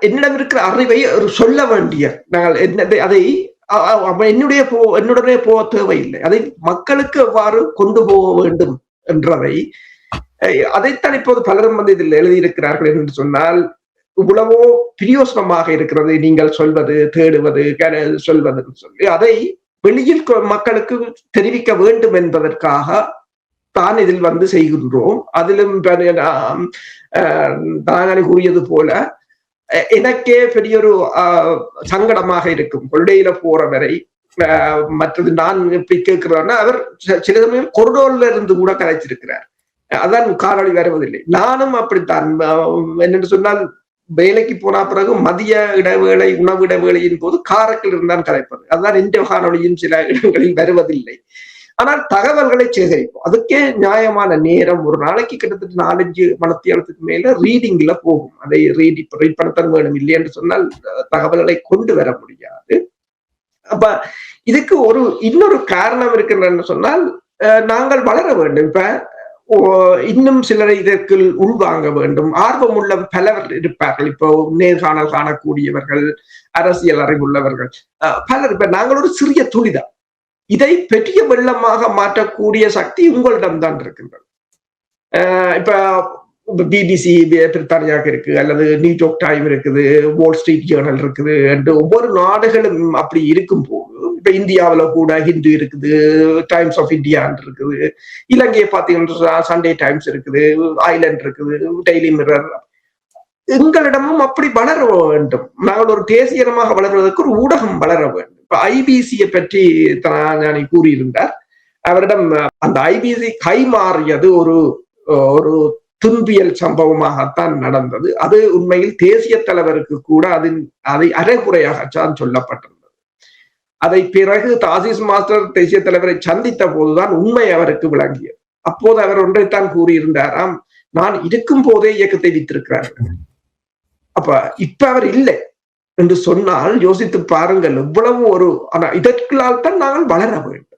என்னிடம் இருக்கிற அறிவை ஒரு சொல்ல வேண்டிய, நாங்கள் அதை என்னுடனே போக தேவையில்லை, அதை மக்களுக்கு எவ்வாறு கொண்டு போக வேண்டும் என்றதை அதைத்தான் இப்போது பலரும் வந்து இதில் எழுதியிருக்கிறார்கள் என்று சொன்னால், இவ்வளவோ பிரயோசனமாக இருக்கிறது நீங்கள் சொல்வது, தேடுவது, சொல்வது சொல்லி அதை வெளியில் மக்களுக்கு தெரிவிக்க வேண்டும் என்பதற்காக தான் இதில் வந்து செய்கின்றோம். அதிலும் நான் கூறியது போல எனக்கே பெரிய ஒரு சங்கடமாக இருக்கும் கொள்ளையில போற வரை. மற்றது நான் இப்படி கேட்கிறேன்னா, அவர் சில சமயம் கொரிடோர்ல இருந்து கூட கதைச்சிருக்கிறார், அதான் காணொளி வருவதில்லை. நானும் அப்படித்தான். என்னென்னு சொன்னால், வேலைக்கு போன பிறகு மதிய இடைவேளை, உணவு இடைவேளையின் போது காரக்கில் இருந்தான் கதைப்பது. அதுதான் இந்த காணொளியின் சில இடங்களில் வருவதில்லை. ஆனால் தகவல்களை சேகரிப்போம், அதுக்கே நியாயமான நேரம். ஒரு நாளைக்கு கிட்டத்தட்ட 4-5 மணித்தியாலத்துக்கு மேல ரீடிங்ல போகும். அதை ரீட் பண்ணத்தான் வேணும், இல்லை என்று சொன்னால் தகவல்களை கொண்டு வர முடியாது. அப்ப இதுக்கு இன்னொரு காரணம் இருக்குன்னு சொன்னால், நாங்கள் வளர வேண்டும். இப்ப இன்னும் சிலரை இதற்குள் உள்வாங்க வேண்டும். ஆர்வம் உள்ள பலர் இருப்பார்கள். இப்போ நேர்காணல் காணக்கூடியவர்கள், அரசியல் அறிவுள்ளவர்கள் பலர். இப்ப நாங்கள் ஒரு சிறிய துளிதான், இதை பெரிய வெள்ளமாக மாற்றக்கூடிய சக்தி உங்களிடம் தான் இருக்கின்றது. இப்ப பிபிசி பிரித்தானியாவுக்கு இருக்கு, அல்லது நியூயார்க் டைம் இருக்குது, வால் ஸ்ட்ரீட் ஜேர்னல் இருக்குது என்று ஒவ்வொரு நாடுகளும் அப்படி இருக்கும் போது, இப்ப இந்தியாவில கூட ஹிந்து இருக்குது, டைம்ஸ் ஆஃப் இந்தியா இருக்குது, இலங்கையை பார்த்தீங்கன்னா சண்டே டைம்ஸ் இருக்குது, ஐலண்ட் இருக்குது, டெய்லி மிரர். எங்களிடமும் அப்படி வளர வேண்டும். நாங்கள் ஒரு தேசியமாக வளர்வதற்கு ஒரு ஊடகம் வளர வேண்டும். இப்ப ஐபிசியை பற்றி ஞானி கூறியிருந்தார். அவரிடம் அந்த ஐபிசி கைமாறியது ஒரு துன்பியல் சம்பவமாகத்தான் நடந்தது. அது உண்மையில் தேசிய தலைவருக்கு கூட அதை அரைகுறையாகத்தான் சொல்லப்பட்டிருந்தது. அதை பிறகு தாசிஸ் மாஸ்டர் தேசிய தலைவரை சந்தித்த போதுதான் உண்மை அவருக்கு விளங்கியது. அப்போது அவர் ஒன்றைத்தான் கூறியிருந்தாராம், நான் இருக்கும் போதே இயக்கத்தை வித்திருக்கிறார்கள். அப்ப இப்ப அவர் இல்லை என்று சொன்னால் யோசித்து பாருங்கள், இவ்வளவு ஆனா இதற்குள்ளால் தான் நாங்கள் வளர வேண்டும்.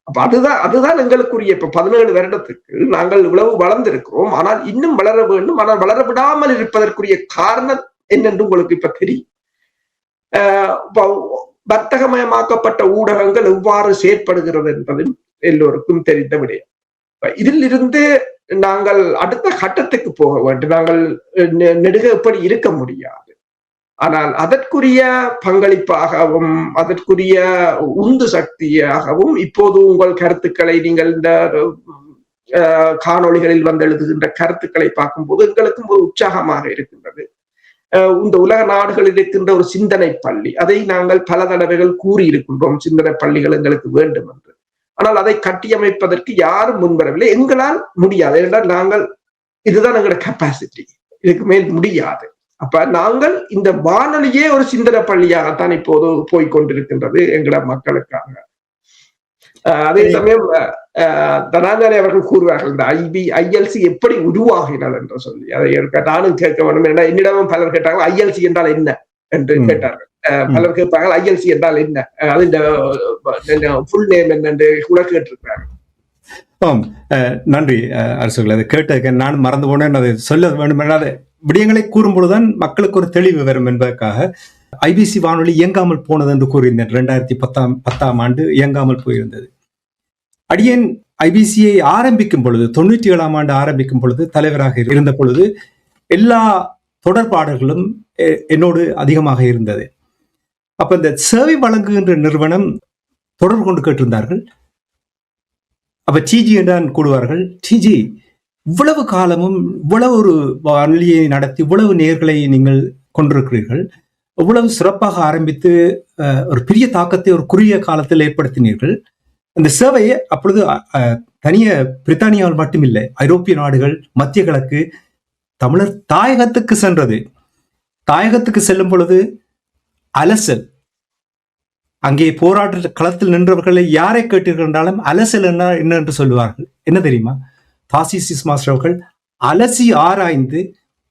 அப்ப அதுதான் எங்களுக்குரிய. இப்ப 17 வருடத்துக்கு நாங்கள் இவ்வளவு வளர்ந்திருக்கிறோம், ஆனால் இன்னும் வளர வேண்டும். ஆனால் வளர விடாமல் இருப்பதற்குரிய காரணம் என்னென்று உங்களுக்கு இப்ப தெரியும். வர்த்தகமயமாக்கப்பட்ட ஊடகங்கள் எவ்வாறு செயற்படுகிறது என்பது எல்லோருக்கும் தெரிந்த விடயம். இதில் இருந்து நாங்கள் அடுத்த கட்டத்துக்கு போக வேண்டும். நாங்கள் நெடுக எப்படி இருக்க முடியாது. ஆனால் அதற்குரிய பங்களிப்பாகவும் அதற்குரிய உந்து சக்தியாகவும் இப்போது உங்கள் கருத்துக்களை, நீங்கள் இந்த காணொளிகளில் வந்து எழுதுகின்ற கருத்துக்களை பார்க்கும்போது எங்களுக்கும் ஒரு உற்சாகமாக இருக்கின்றது. இந்த உலக நாடுகளில் இருக்கின்ற ஒரு சிந்தனை பள்ளி, அதை நாங்கள் பல தடவைகள் கூறியிருக்கின்றோம், சிந்தனை பள்ளிகள் எங்களுக்கு வேண்டும் என்று. ஆனால் அதை கட்டியமைப்பதற்கு யாரும் முன்வரவில்லை. எங்களால் முடியாது. ஏனென்றால் இதுதான் எங்களோட கெப்பாசிட்டி, இதுக்கு மேல் முடியாது. அப்ப நாங்கள் இந்த வானொலியே ஒரு சிந்தனை பள்ளியாகத்தான் இப்போது போய்கொண்டிருக்கின்றது எங்களோட மக்களுக்காக. அதே சமயம் தனாஞ்சலி அவர்கள் கூறுவார்கள், இந்த ஐஎல்சி எப்படி உருவாகினது என்று சொல்லி. அதை நானும் கேட்க வேண்டும். என்னிடமும் பலர் கேட்டார்கள், ஐஎல்சி என்றால் என்ன என்று கேட்டார்கள். பலர் கேட்பார்கள், ஐஎல்சி என்றால் என்ன, அது இந்த ஃபுல் நேம் என்ன கூட கேட்டிருக்கிறார்கள். நன்றி அரசுகள், அதை கேட்டதுக்கு நான் மறந்து போனேன். அதை சொல்ல வேண்டும் என்றால் விடயங்களை கூறும்பொழுதுதான் மக்களுக்கு ஒரு தெளிவு வரும் என்பதற்காக ஐபிசி வானொலி இயங்காமல் போனது என்று கூறியிருந்தேன். 2010ஆம் ஆண்டு இயங்காமல் போயிருந்தது. அடியேன் ஐபிசியை ஆரம்பிக்கும் பொழுது, 97ஆம் ஆண்டு ஆரம்பிக்கும் பொழுது, தலைவராக இருந்த பொழுது எல்லா தொடர்பாடல்களும் என்னோடு அதிகமாக இருந்தது. அப்ப இந்த சேவை வழங்குகின்ற நிறுவனம் தொடர்பு கொண்டு கேட்டிருந்தார்கள். அப்ப டிஜி என்றான் கூடுவார்கள். டிஜி, இவ்வளவு காலமும் இவ்வளவு ஒரு வானொலியை நடத்தி இவ்வளவு நேர்களை நீங்கள் கொண்டிருக்கிறீர்கள், இவ்வளவு சிறப்பாக ஆரம்பித்து ஒரு பெரிய தாக்கத்தை ஒரு குறுகிய காலத்தில் ஏற்படுத்தினீர்கள். அந்த சேவையை அப்பொழுது தனிய பிரித்தானியாவில் மட்டுமில்லை, ஐரோப்பிய நாடுகள், மத்திய கிழக்கு, தமிழர் தாயகத்துக்கு சென்றது. தாயகத்துக்கு செல்லும் பொழுது அலசல், அங்கே போராட்ட களத்தில் நின்றவர்களை யாரை கேட்டீர்கள் என்றாலும் அலசல் என்ன என்று சொல்லுவார்கள். என்ன தெரியுமா? தாசிஸ் மாஸ்டர் அவர்கள் அலசி ஆராய்ந்து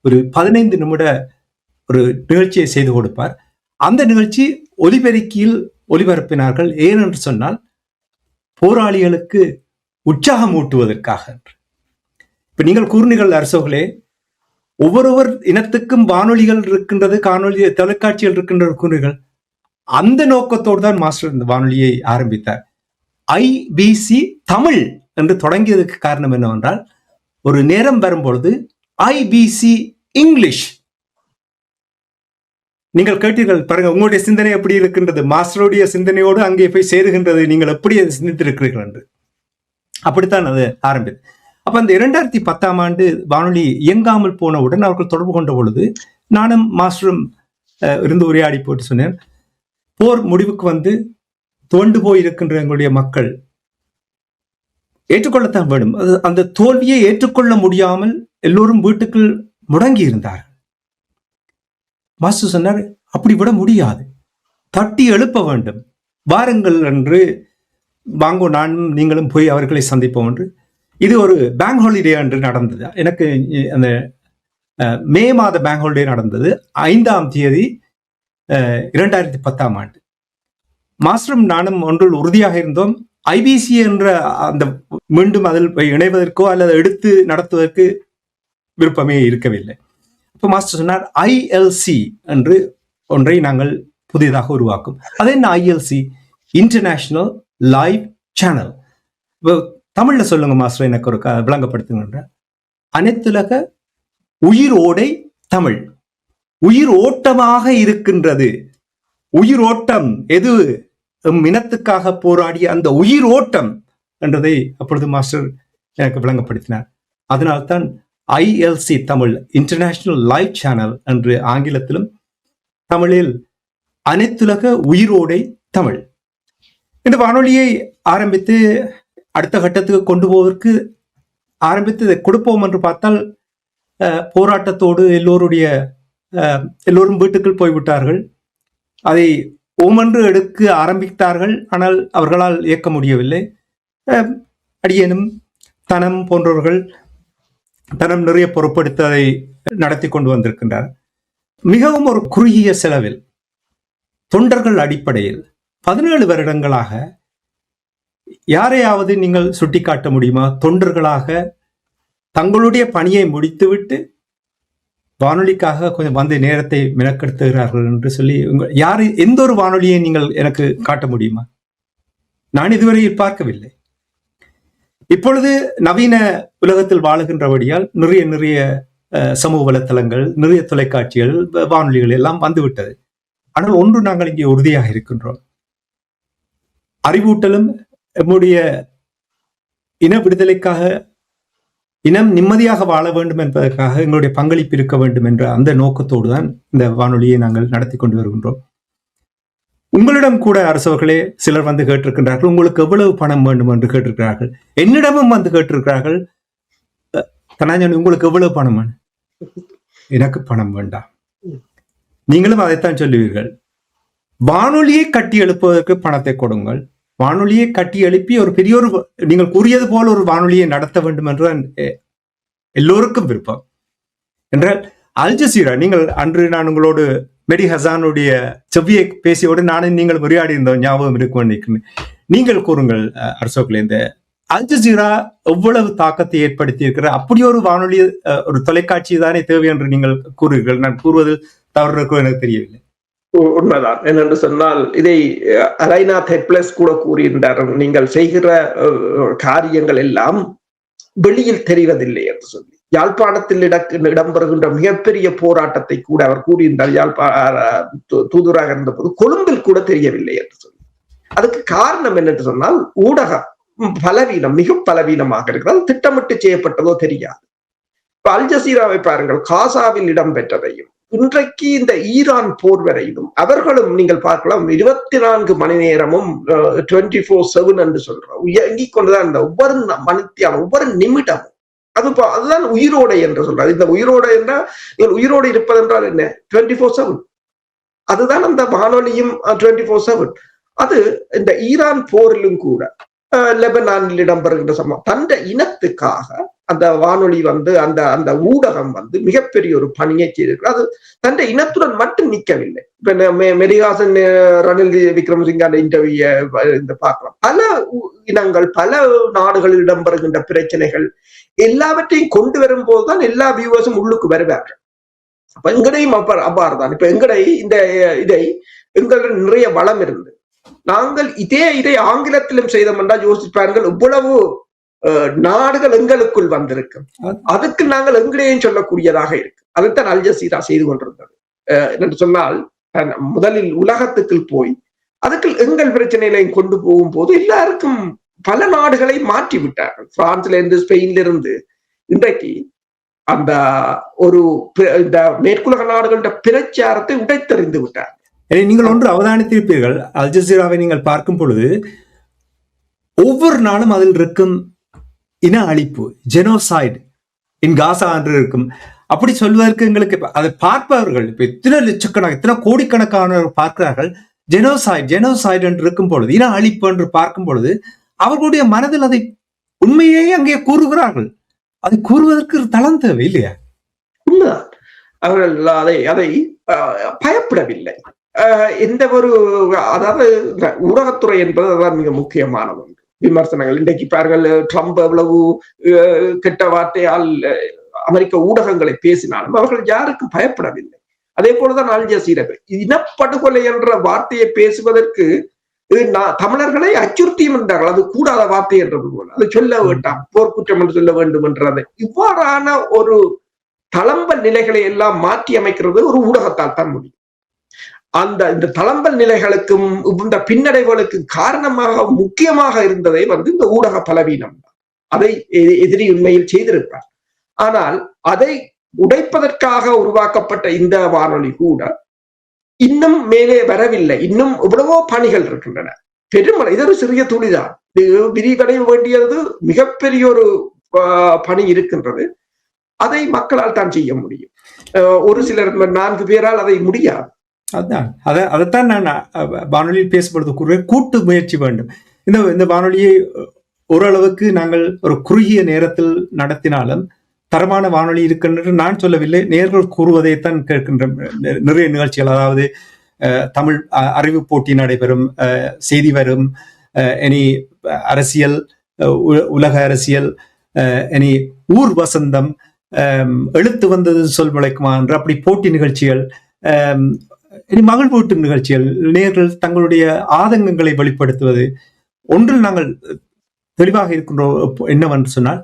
ஒரு 15 நிமிட ஒரு நிகழ்ச்சியை செய்து கொடுப்பார். அந்த நிகழ்ச்சி ஒலிபெருக்கியில் ஒலிபரப்பினார்கள். ஏனென்று சொன்னால் போராளிகளுக்கு உற்சாகம் ஊட்டுவதற்காக. இப்ப நீங்கள் கூறினீர்கள் அரசர்களே, ஒவ்வொருவர் இனத்துக்கும் வானொலிகள் இருக்கின்றது, காணொலி தொலைக்காட்சிகள் இருக்கின்றது கூறுகள். அந்த நோக்கத்தோடு தான் மாஸ்டர் இந்த வானொலியை ஆரம்பித்தார். ஐபிசி தமிழ் என்று தொடங்கியதற்கு காரணம் என்னவென்றால், ஒரு நேரம் வரும்பொழுது ஐபிசி இங்கிலீஷ், நீங்கள் கேட்டீர்கள் பாருங்க, உங்களுடைய சிந்தனை எப்படி இருக்கின்றது, மாஸ்டருடைய சிந்தனையோடு அங்கே போய் சேருகின்றது, நீங்கள் எப்படி சிந்தித்திருக்கிறீர்கள் என்று. அப்படித்தான் அது ஆரம்பித்தது. அப்ப அந்த 2010ஆம் ஆண்டு வானொலி இயங்காமல் போனவுடன் அவர்கள் தொடர்பு கொண்ட பொழுது நானும் மாஸ்டரும் இருந்து உரையாடி போட்டு சொன்னேன், போர் முடிவுக்கு வந்து துவண்டு போயிருக்கின்ற எங்களுடைய மக்கள் ஏற்றுக்கொள்ளத்தான் வேண்டும். அந்த தோல்வியை ஏற்றுக்கொள்ள முடியாமல் எல்லோரும் வீட்டுக்குள் முடங்கி இருந்தார்கள். மாஸ்டர் சொன்னார், அப்படி விட முடியாது, தட்டி எழுப்ப வேண்டும், வாருங்கள் என்று, வாங்கோ நானும் நீங்களும் போய் அவர்களை சந்திப்போம் என்று. இது ஒரு பேங்க் ஹாலிடே என்று நடந்தது. எனக்கு அந்த மே மாத பேங்க் ஹாலிடே நடந்தது 5ஆம் தேதி 2010ஆம் ஆண்டு. மாஸ்டரும் நானும் ஒன்றில் உறுதியாக இருந்தோம், ஐபிசி என்ற அந்த மீண்டும் அதில் இணைவதற்கோ அல்லது எடுத்து நடத்துவதற்கு விருப்பமே இருக்கவில்லை. இப்போ மாஸ்டர் சொன்னார், ஐஎல்சி என்று ஒன்றை நாங்கள் புதிதாக உருவாக்கும். அது என்ன ஐஎல்சி? International live channel. தமிழ்ல சொல்லுங்க மாஸ்டர், எனக்கு ஒரு விளங்கப்படுத்துங்க. அனைத்துலக உயிரோடை தமிழ். உயிர் ஓட்டமாக இருக்கின்றது. உயிர் ஓட்டம் எது? இனத்துக்காக போராடிய அந்த உயிர் ஓட்டம் என்றதை அப்பொழுது மாஸ்டர் எனக்கு விளங்கப்படுத்தினார். அதனால்தான் ILC Tamil, international live channel என்று ஆங்கிலத்திலும், தமிழில் அனைத்துலக உயிரோடை தமிழ். இந்த வானொலியை ஆரம்பித்து அடுத்த கட்டத்துக்கு கொண்டு போவதற்கு ஆரம்பித்து இதை கொடுப்போம் என்று பார்த்தால் போராட்டத்தோடு எல்லோரும் வீட்டுக்குள் போய்விட்டார்கள். அதை ஓமென்று எடுக்க ஆரம்பித்தார்கள். ஆனால் அவர்களால் இயக்க முடியவில்லை. அடியேனும் தனம் போன்றவர்கள் தனம் நிறைய பொறுப்படுத்தி அதை நடத்தி கொண்டு வந்திருக்கின்றார். மிகவும் ஒரு குறுகிய செலவில் தொண்டர்கள் அடிப்படையில் 17 வருடங்களாக யாரையாவது நீங்கள் சுட்டிக்காட்ட முடியுமா? தொண்டர்களாக தங்களுடைய பணியை முடித்துவிட்டு வானொலிக்காக கொஞ்சம் வந்து நேரத்தை மெனக்கெடுத்துகிறார்கள் என்று சொல்லி எந்த ஒரு வானொலியை நீங்கள் எனக்கு காட்ட முடியுமா? நான் இதுவரையில் பார்க்கவில்லை. இப்பொழுது நவீன உலகத்தில் வாழுகின்றபடியால் நிறைய சமூக வலைத்தளங்கள், நிறைய தொலைக்காட்சிகள், வானொலிகள் எல்லாம் வந்துவிட்டது. ஆனால் ஒன்று நாங்கள் இங்கே உறுதியாக இருக்கின்றோம், அறிவூட்டலும் நம்முடைய இன விடுதலைக்காக, இனம் நிம்மதியாக வாழ வேண்டும் என்பதற்காக எங்களுடைய பங்களிப்பு இருக்க வேண்டும் என்ற அந்த நோக்கத்தோடு தான் இந்த வானொலியை நாங்கள் நடத்தி கொண்டு வருகின்றோம். உங்களிடம் கூட அரசவர்களே சிலர் வந்து கேட்டிருக்கின்றார்கள், உங்களுக்கு எவ்வளவு பணம் வேண்டும் என்று கேட்டிருக்கிறார்கள். என்னிடமும் வந்து கேட்டிருக்கிறார்கள், தனாஞ்சன் உங்களுக்கு எவ்வளவு பணம் வேணும்? எனக்கு பணம் வேண்டாம். நீங்களும் அதைத்தான் சொல்லுவீர்கள். வானொலியை கட்டி எழுப்புவதற்கு பணத்தை கொடுங்கள். வானொலியை கட்டி எழுப்பி ஒரு பெரிய ஒரு, நீங்கள் கூறியது போல ஒரு வானொலியை நடத்த வேண்டும் என்று எல்லோருக்கும் விருப்பம் என்றால், அல் ஜசீரா, நீங்கள் அன்று நான் உங்களோடு மெடி ஹசானுடைய செவ்வியை பேசியோடு நானும் நீங்கள் உரையாடி இருந்தோம், ஞாபகம் இருக்கும். நீங்கள் கூறுங்கள் அரசோக்களே, இந்த அல் ஜசீரா எவ்வளவு தாக்கத்தை ஏற்படுத்தி இருக்கிற அப்படி ஒரு வானொலி, ஒரு தொலைக்காட்சி தானே தேவை என்று நீங்கள் கூறுகிறீர்கள். நான் கூறுவதில் தவறு இருக்கோ எனக்கு தெரியவில்லை. உண்மைதான். என்னென்று சொன்னால், இதை அலைநாத் ஹெட்பிளஸ் கூட கூறியிருந்தார், நீங்கள் செய்கிற காரியங்கள் எல்லாம் வெளியில் தெரிவதில்லை என்று சொல்லி. யாழ்ப்பாணத்தில் இடம்பெறுகின்ற மிகப்பெரிய போராட்டத்தை கூட அவர் கூறியிருந்தார். தூதுவராக இருந்தபோது கொழும்பில் கூட தெரியவில்லை என்று சொல்லி. அதுக்கு காரணம் என்னென்று சொன்னால் ஊடகம் பலவீனம், மிக பலவீனமாக இருக்கிறது. திட்டமிட்டு செய்யப்பட்டதோ தெரியாது. இப்ப அல் ஜசீராவை பாருங்கள், காசாவில் இடம்பெற்றதையும் இன்றைக்கு இந்த ஈரான் போர் வரையிலும் அவர்களும் நீங்கள் பார்க்கலாம் 24 மணி நேரமும் 24/7 என்று சொல்றோம், இயங்கிக் கொண்டுதான் இந்த ஒவ்வொரு மணித்தியாலும் ஒவ்வொரு நிமிடமும் அதுதான் உயிரோடை என்று சொல்றாரு. இந்த உயிரோடை என்றால் நீங்கள் உயிரோடு இருப்பது என்றால் என்ன? 24/7. அதுதான் அந்த வானொலியும் 24/7. அது இந்த ஈரான் போரிலும் கூட லெபனானில் இடம்பெறுகின்ற சம்பவம் தந்த இனத்துக்காக அந்த வானொலி அந்த அந்த ஊடகம் மிகப்பெரிய ஒரு பணியை செய்திருக்கு. அது தந்த இனத்துடன் மட்டும் நிற்கவில்லை. இப்ப மெரிஹாசன் ரணில் விக்ரமசிங்க அந்த இன்டர்வியூ பார்க்கலாம். பல இனங்கள் பல நாடுகளில் இடம்பெறுகின்ற பிரச்சனைகள் எல்லாவற்றையும் கொண்டு வரும் போதுதான் எல்லா வியூவர்ஸும் உள்ளுக்கு வருவார்கள். அப்ப எங்கடையும் அவ்வாறுதான். இப்ப இதை எங்களுக்கு நிறைய வளம் இருந்து நாங்கள் இதை ஆங்கிலத்திலும் செய்தோம் என்றால் யோசிப்பார்கள் இவ்வளவு நாடுகள் எங்களுக்குள் வந்திருக்கும். அதுக்கு நாங்கள் எங்களையும் சொல்லக்கூடியதாக இருக்கு. அதைத்தான் அல் ஜசீரா செய்து கொண்டிருந்தது. என்று சொன்னால் முதலில் உலகத்துக்குள் போய் அதுக்கு எங்கள் பிரச்சனைகளையும் கொண்டு போகும் போது எல்லாருக்கும் பல நாடுகளை மாற்றி விட்டார்கள். பிரான்ஸ்ல இருந்து ஸ்பெயின்ல இருந்து இன்றைக்கு அந்த இந்த மேற்குலக நாடுகள பிரச்சாரத்தை உடைத்தறிந்து விட்டார். நீங்கள் ஒன்று அவதானித்திருப்பீர்கள், அல் ஜசீராவை நீங்கள் பார்க்கும் பொழுது ஒவ்வொரு நாளும் அதில் இருக்கும் இன அழிப்பு, ஜெனோசைட் இன் காசா என்று இருக்கும். அப்படி சொல்வதற்கு எங்களுக்கு அதை பார்ப்பவர்கள் இப்ப எத்தனை கோடிக்கணக்கானவர்கள் பார்க்கிறார்கள். ஜெனோசைட் என்று இருக்கும் பொழுது, இன அழிப்பு என்று பார்க்கும் பொழுது அவர்களுடைய மனதில் அதை உண்மையே அங்கே கூறுகிறார்கள். அதை கூறுவதற்கு தளம் தேவை இல்லையா? உண்மைதான். அவர்கள் அதை பயப்படவில்லை. எந்த ஒரு அதாவது ஊடகத்துறை என்பது அதான் மிக முக்கியமான ஒன்று. விமர்சனங்கள் இன்றைக்கு பாருங்கள், ட்ரம்ப் எவ்வளவு கெட்ட வார்த்தையால் அமெரிக்க ஊடகங்களை பேசினாலும் அவர்கள் யாருக்கும் பயப்படவில்லை. அதே போலதான் அல் ஜசீரா இனப்படுகொலை என்ற வார்த்தையை பேசுவதற்கு தமிழர்களை அச்சுறுத்தியும் என்றார்கள். அது கூடாத வார்த்தை என்றது போல அதை சொல்ல வேண்டாம், போர்க்குற்றம் என்று சொல்ல வேண்டும் என்றதை இவ்வாறான ஒரு தளம்பல் நிலைகளை எல்லாம் மாற்றி அமைக்கிறது ஒரு ஊடகத்தால் தான் முடியும். இந்த தளம்பல் நிலைகளுக்கும் இந்த பின்னடைவுகளுக்கு காரணமாக முக்கியமாக இருந்ததை இந்த ஊடக பலவீனம் தான். அதை எதிரி உண்மையில் செய்திருப்பார். ஆனால் அதை உடைப்பதற்காக உருவாக்கப்பட்ட இந்த வானொலி கூட இன்னும் மேலே வரவில்லை. இன்னும் எவ்வளவோ பணிகள் இருக்கின்றன. பெருமளை இது ஒரு சிறிய துளிதான். விரிவடைய வேண்டியது மிகப்பெரிய ஒரு பணி இருக்கின்றது. அதை மக்களால் தான் செய்ய முடியும். ஒரு சிலர் 4 பேரால் அதை முடியாது. அதைத்தான் நான் வானொலியில் பேசப்படுறது கூட்டு முயற்சி வேண்டும். இந்த வானொலியை ஓரளவுக்கு நாங்கள் ஒரு குறுகிய நேரத்தில் நடத்தினாலும் தரமான வானொலி இருக்கின்ற நான் சொல்லவில்லை, நேர்கள் கூறுவதைத்தான் கேட்கின்ற நிறைய நிகழ்ச்சிகள். அதாவது தமிழ் அறிவு போட்டி நடைபெறும், செய்தி வரும், இனி அரசியல், உலக அரசியல், இனி ஊர் வசந்தம், எழுத்து வந்தது சொல் முளைக்குமா என்று அப்படி போட்டி நிகழ்ச்சிகள், இனி மகிழ்வூட்டு நிகழ்ச்சிகள், நேர்கள் தங்களுடைய ஆதங்கங்களை வெளிப்படுத்துவது. ஒன்றில் நாங்கள் தெளிவாக இருக்கின்றோம் என்னவென்று சொன்னால்,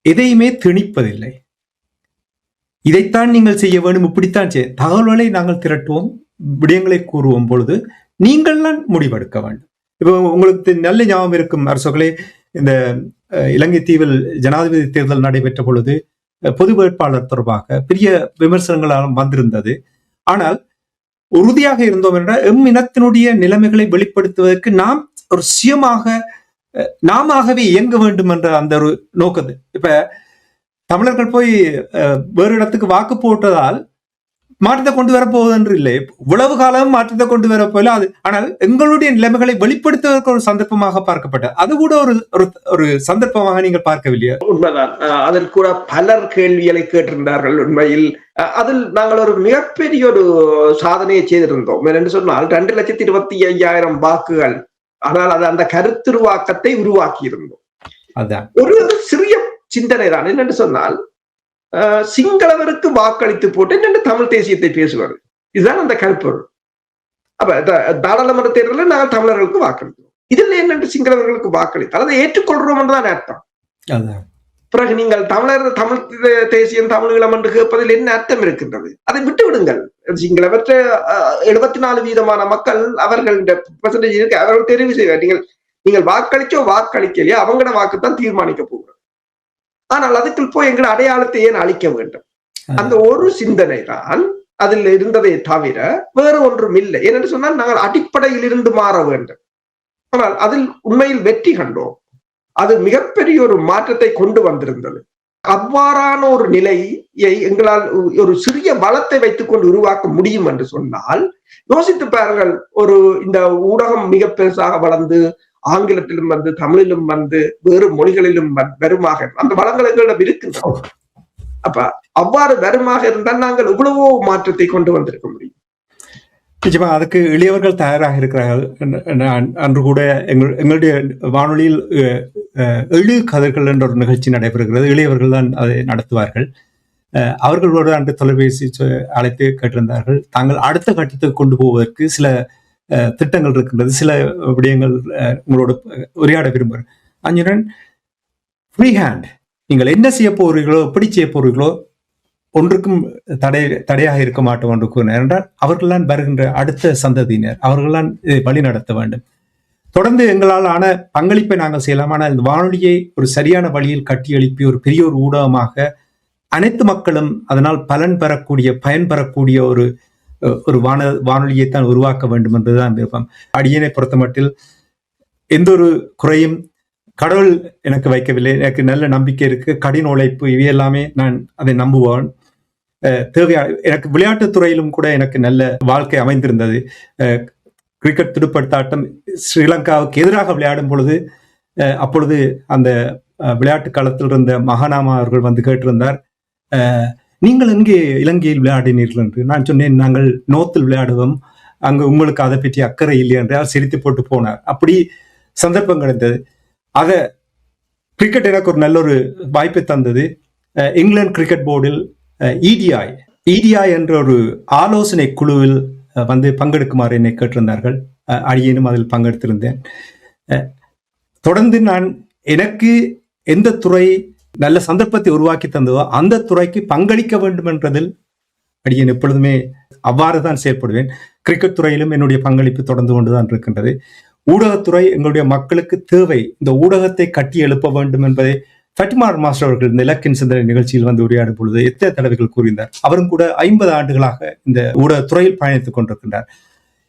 எதையுமே திணிப்பதில்லை. இதைத்தான் நீங்கள் செய்ய வேண்டும், இப்படித்தான் செய்ய தகவல்களை நாங்கள் திரட்டுவோம், விடயங்களை கூறுவோம் பொழுது நீங்கள் தான் முடிவெடுக்க வேண்டும். இப்போ உங்களுக்கு நல்ல ஞாபகம் இருக்கும் அரசுகளே, இந்த இலங்கை தீவில் ஜனாதிபதி தேர்தல் நடைபெற்ற பொழுது பொது வேட்பாளர் தொடர்பாக பெரிய விமர்சனங்களாலும் வந்திருந்தது. ஆனால் உறுதியாக இருந்தோம் என்றால் எம் இனத்தினுடைய நிலைமைகளை வெளிப்படுத்துவதற்கு நாம் ஒரு சுயமாக நாமவே இயங்க வேண்டும் என்ற அந்த ஒரு நோக்கத்தை, இப்ப தமிழர்கள் போய் வேறு இடத்துக்கு வாக்கு போட்டதால் மாற்றத்தை கொண்டு வரப்போவது என்று இல்லை, உழவு காலம் மாற்றத்தை கொண்டு வரப்போல அது. ஆனால் எங்களுடைய நிலைமைகளை வெளிப்படுத்துவதற்கு ஒரு சந்தர்ப்பமாக பார்க்கப்பட்டது. அது கூட ஒரு சந்தர்ப்பமாக நீங்கள் பார்க்கவில்லையா? உண்மைதான். அதில் கூட பலர் கேள்விகளை கேட்டிருந்தார்கள். உண்மையில் அதில் நாங்கள் ஒரு மிகப்பெரிய ஒரு சாதனையை செய்திருந்தோம். என்று சொன்னால் 2,25,000 வாக்குகள். ஆனால் அது அந்த கருத்துருவாக்கத்தை உருவாக்கி இருந்தோம். அதான் ஒரு சிறிய சிந்தனை தான். என்னென்று சொன்னால், சிங்களவருக்கு வாக்களித்து போட்டு என்னென்று தமிழ் தேசியத்தை பேசுவார். இதுதான் அந்த கருப்பொருள். அப்ப நாடாளுமன்ற தேர்தலில் நாங்கள் தமிழர்களுக்கு வாக்களித்தோம். இதில் என்னென்று சிங்களவர்களுக்கு வாக்களித்தால் அதை ஏற்றுக்கொள்றோம் என்றுதான் அர்த்தம். பிறகு நீங்கள் தமிழ் தேசியம் தமிழீழம் என்று கேட்பதில் என்ன அர்த்தம் இருக்கின்றது? அதை விட்டு விடுங்கள். சிங்களவற்ற 74% மக்கள் அவர்கள் அவர்கள் தெரிவு செய்வார். நீங்கள் வாக்களிக்கலையோ அவங்களோட வாக்குத்தான் தீர்மானிக்க போகிறோம். ஆனால் அதுக்குள் போய் எங்களை அடையாளத்தை ஏன் அழிக்க வேண்டும்? அந்த ஒரு சிந்தனை தான் அதில் இருந்ததை தவிர வேறு ஒன்றும் இல்லை. ஏனென்று சொன்னால் நாங்கள் அடிப்படையில் இருந்து மாற வேண்டும். ஆனால் அதில் உண்மையில் வெற்றி கண்டோம். அது மிகப்பெரிய ஒரு மாற்றத்தை கொண்டு வந்திருந்தது. அவ்வாறான ஒரு நிலையை எங்களால் ஒரு சிறிய பலத்தை வைத்துக் கொண்டு உருவாக்க முடியும் என்று சொன்னால் யோசித்து பாருங்கள். இந்த ஊடகம் மிக பெருசாக வளர்ந்து ஆங்கிலத்திலும் வந்து தமிழிலும் வந்து வேறு மொழிகளிலும் வருமாக அந்த வளங்கள் எங்களிடம் இருக்கின்றன. அப்ப அவ்வாறு வருமாக இருந்தால் நாங்கள் எவ்வளவோ மாற்றத்தை கொண்டு வந்திருக்க முடியும். நிச்சயமா அதுக்கு இளையவர்கள் தயாராக இருக்கிறார்கள். அன்று கூட எங்களுடைய வானொலியில் எழு கதைகள் என்ற ஒரு நிகழ்ச்சி நடைபெறுகிறது. இளையவர்கள் தான் அதை நடத்துவார்கள். அவர்களோடு அன்று தொலைபேசி அழைத்து கேட்டிருந்தார்கள். தாங்கள் அடுத்த கட்டத்துக்கு கொண்டு போவதற்கு சில திட்டங்கள் இருக்கின்றது, சில விடயங்கள் உங்களோடு உரையாட விரும்புகிறேன். அஞ்சுடன் ஃப்ரீ ஹேண்ட், நீங்கள் என்ன செய்ய போகிறீர்களோ எப்படி செய்ய போகிறீர்களோ ஒன்றுக்கும் தடையாக இருக்க மாட்டோம் என்று கூறினார். என்றால் அவர்கள்தான் வருகின்ற அடுத்த சந்ததியினர், அவர்கள்தான் இதை வழி நடத்த வேண்டும். தொடர்ந்து எங்களால் ஆன பங்களிப்பை நாங்கள் செய்யலாம். ஆனால் இந்த வானொலியை ஒரு சரியான வழியில் கட்டி எழுப்பி ஒரு பெரிய ஒரு ஊடகமாக அனைத்து மக்களும் அதனால் பயன் பெறக்கூடிய ஒரு வானொலியை தான் உருவாக்க வேண்டும் என்றுதான் விருப்பம். அடியனை பொறுத்த மட்டில் எந்த ஒரு குறையும் கடவுள் எனக்கு வைக்கவில்லை. எனக்கு நல்ல நம்பிக்கை இருக்கு, கடின உழைப்பு, இவையெல்லாமே நான் அதை நம்புவேன். எனக்கு விளையாட்டுத் துறையிலும் கூட எனக்கு நல்ல வாழ்க்கை அமைந்திருந்தது. கிரிக்கெட் துடுப்படுத்தாட்டம் ஸ்ரீலங்காவுக்கு எதிராக விளையாடும் பொழுது அப்பொழுது அந்த விளையாட்டு களத்தில் இருந்த மகானாமா அவர்கள் வந்து கேட்டிருந்தார், நீங்கள் எங்கே இலங்கையில் விளையாடினீர்கள் என்று. நான் சொன்னேன், நாங்கள் நோத்தில் விளையாடுவோம், அங்கு உங்களுக்கு அதை பற்றி அக்கறை இல்லை என்று. அவர் சிரித்து போட்டு போனார். அப்படி சந்தர்ப்பம் கிடைத்தது. அதை கிரிக்கெட் எனக்கு ஒரு நல்ல ஒரு வாய்ப்பை தந்தது. இங்கிலாந்து கிரிக்கெட் போர்டில் இடிஐ என்ற ஒரு ஆலோசனை குழுவில் வந்து பங்கெடுக்குமாறு என்னை கேட்டிருந்தார்கள். அடியேனும் அதில் பங்கெடுத்திருந்தேன். தொடர்ந்து நான் எனக்கு எந்த துறை நல்ல சந்தர்ப்பத்தை உருவாக்கி தந்ததோ அந்த துறைக்கு பங்களிக்க வேண்டும் என்றதில் அடியேன் எப்பொழுதுமே அவ்வாறு தான் செயல்படுவேன். கிரிக்கெட் துறையிலும் என்னுடைய பங்களிப்பு தொடர்ந்து கொண்டுதான் இருக்கின்றது. ஊடகத்துறை எங்களுடைய மக்களுக்கு தேவை. இந்த ஊடகத்தை கட்டி எழுப்ப வேண்டும் என்பதை ஃபட்டிமார் மாஸ்டர் அவர்கள் இந்த இலக்கின் சிந்தனை நிகழ்ச்சியில் வந்து உரையாடும் பொழுது எத்தனை தடவைகள் கூறினார். அவரும் கூட 50 ஆண்டுகளாக இந்த ஊடகத்துறையில் பயணித்துக் கொண்டிருக்கின்றார்.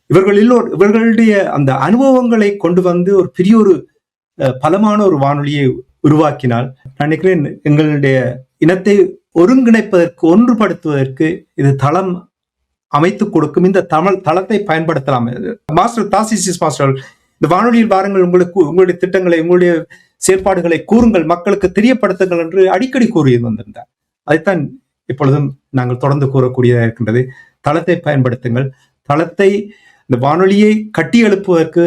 இவர்களுடைய அந்த அனுபவங்களை கொண்டு வந்து ஒரு பெரிய ஒரு பலமான ஒரு வானொலியை உருவாக்கினால் நான் நினைக்கிறேன் எங்களுடைய இனத்தை ஒருங்கிணைப்பதற்கு, ஒன்றுபடுத்துவதற்கு இது தளம் அமைத்துக் கொடுக்கும். இந்த தளத்தை பயன்படுத்தலாம். மாஸ்டர் தாசிஸ் மாஸ்டர், இந்த வானொலியில் வாருங்கள், உங்களுடைய திட்டங்களை, உங்களுடைய செயற்பாடுகளை கூறுங்கள், மக்களுக்கு தெரியப்படுத்துங்கள் என்று அடிக்கடி கூறி வந்திருந்தார். அதைத்தான் இப்பொழுதும் நாங்கள் தொடர்ந்து கூறக்கூடியதாக இருக்கின்றது. தளத்தை பயன்படுத்துங்கள். தளத்தை, இந்த வானொலியை கட்டி எழுப்புவதற்கு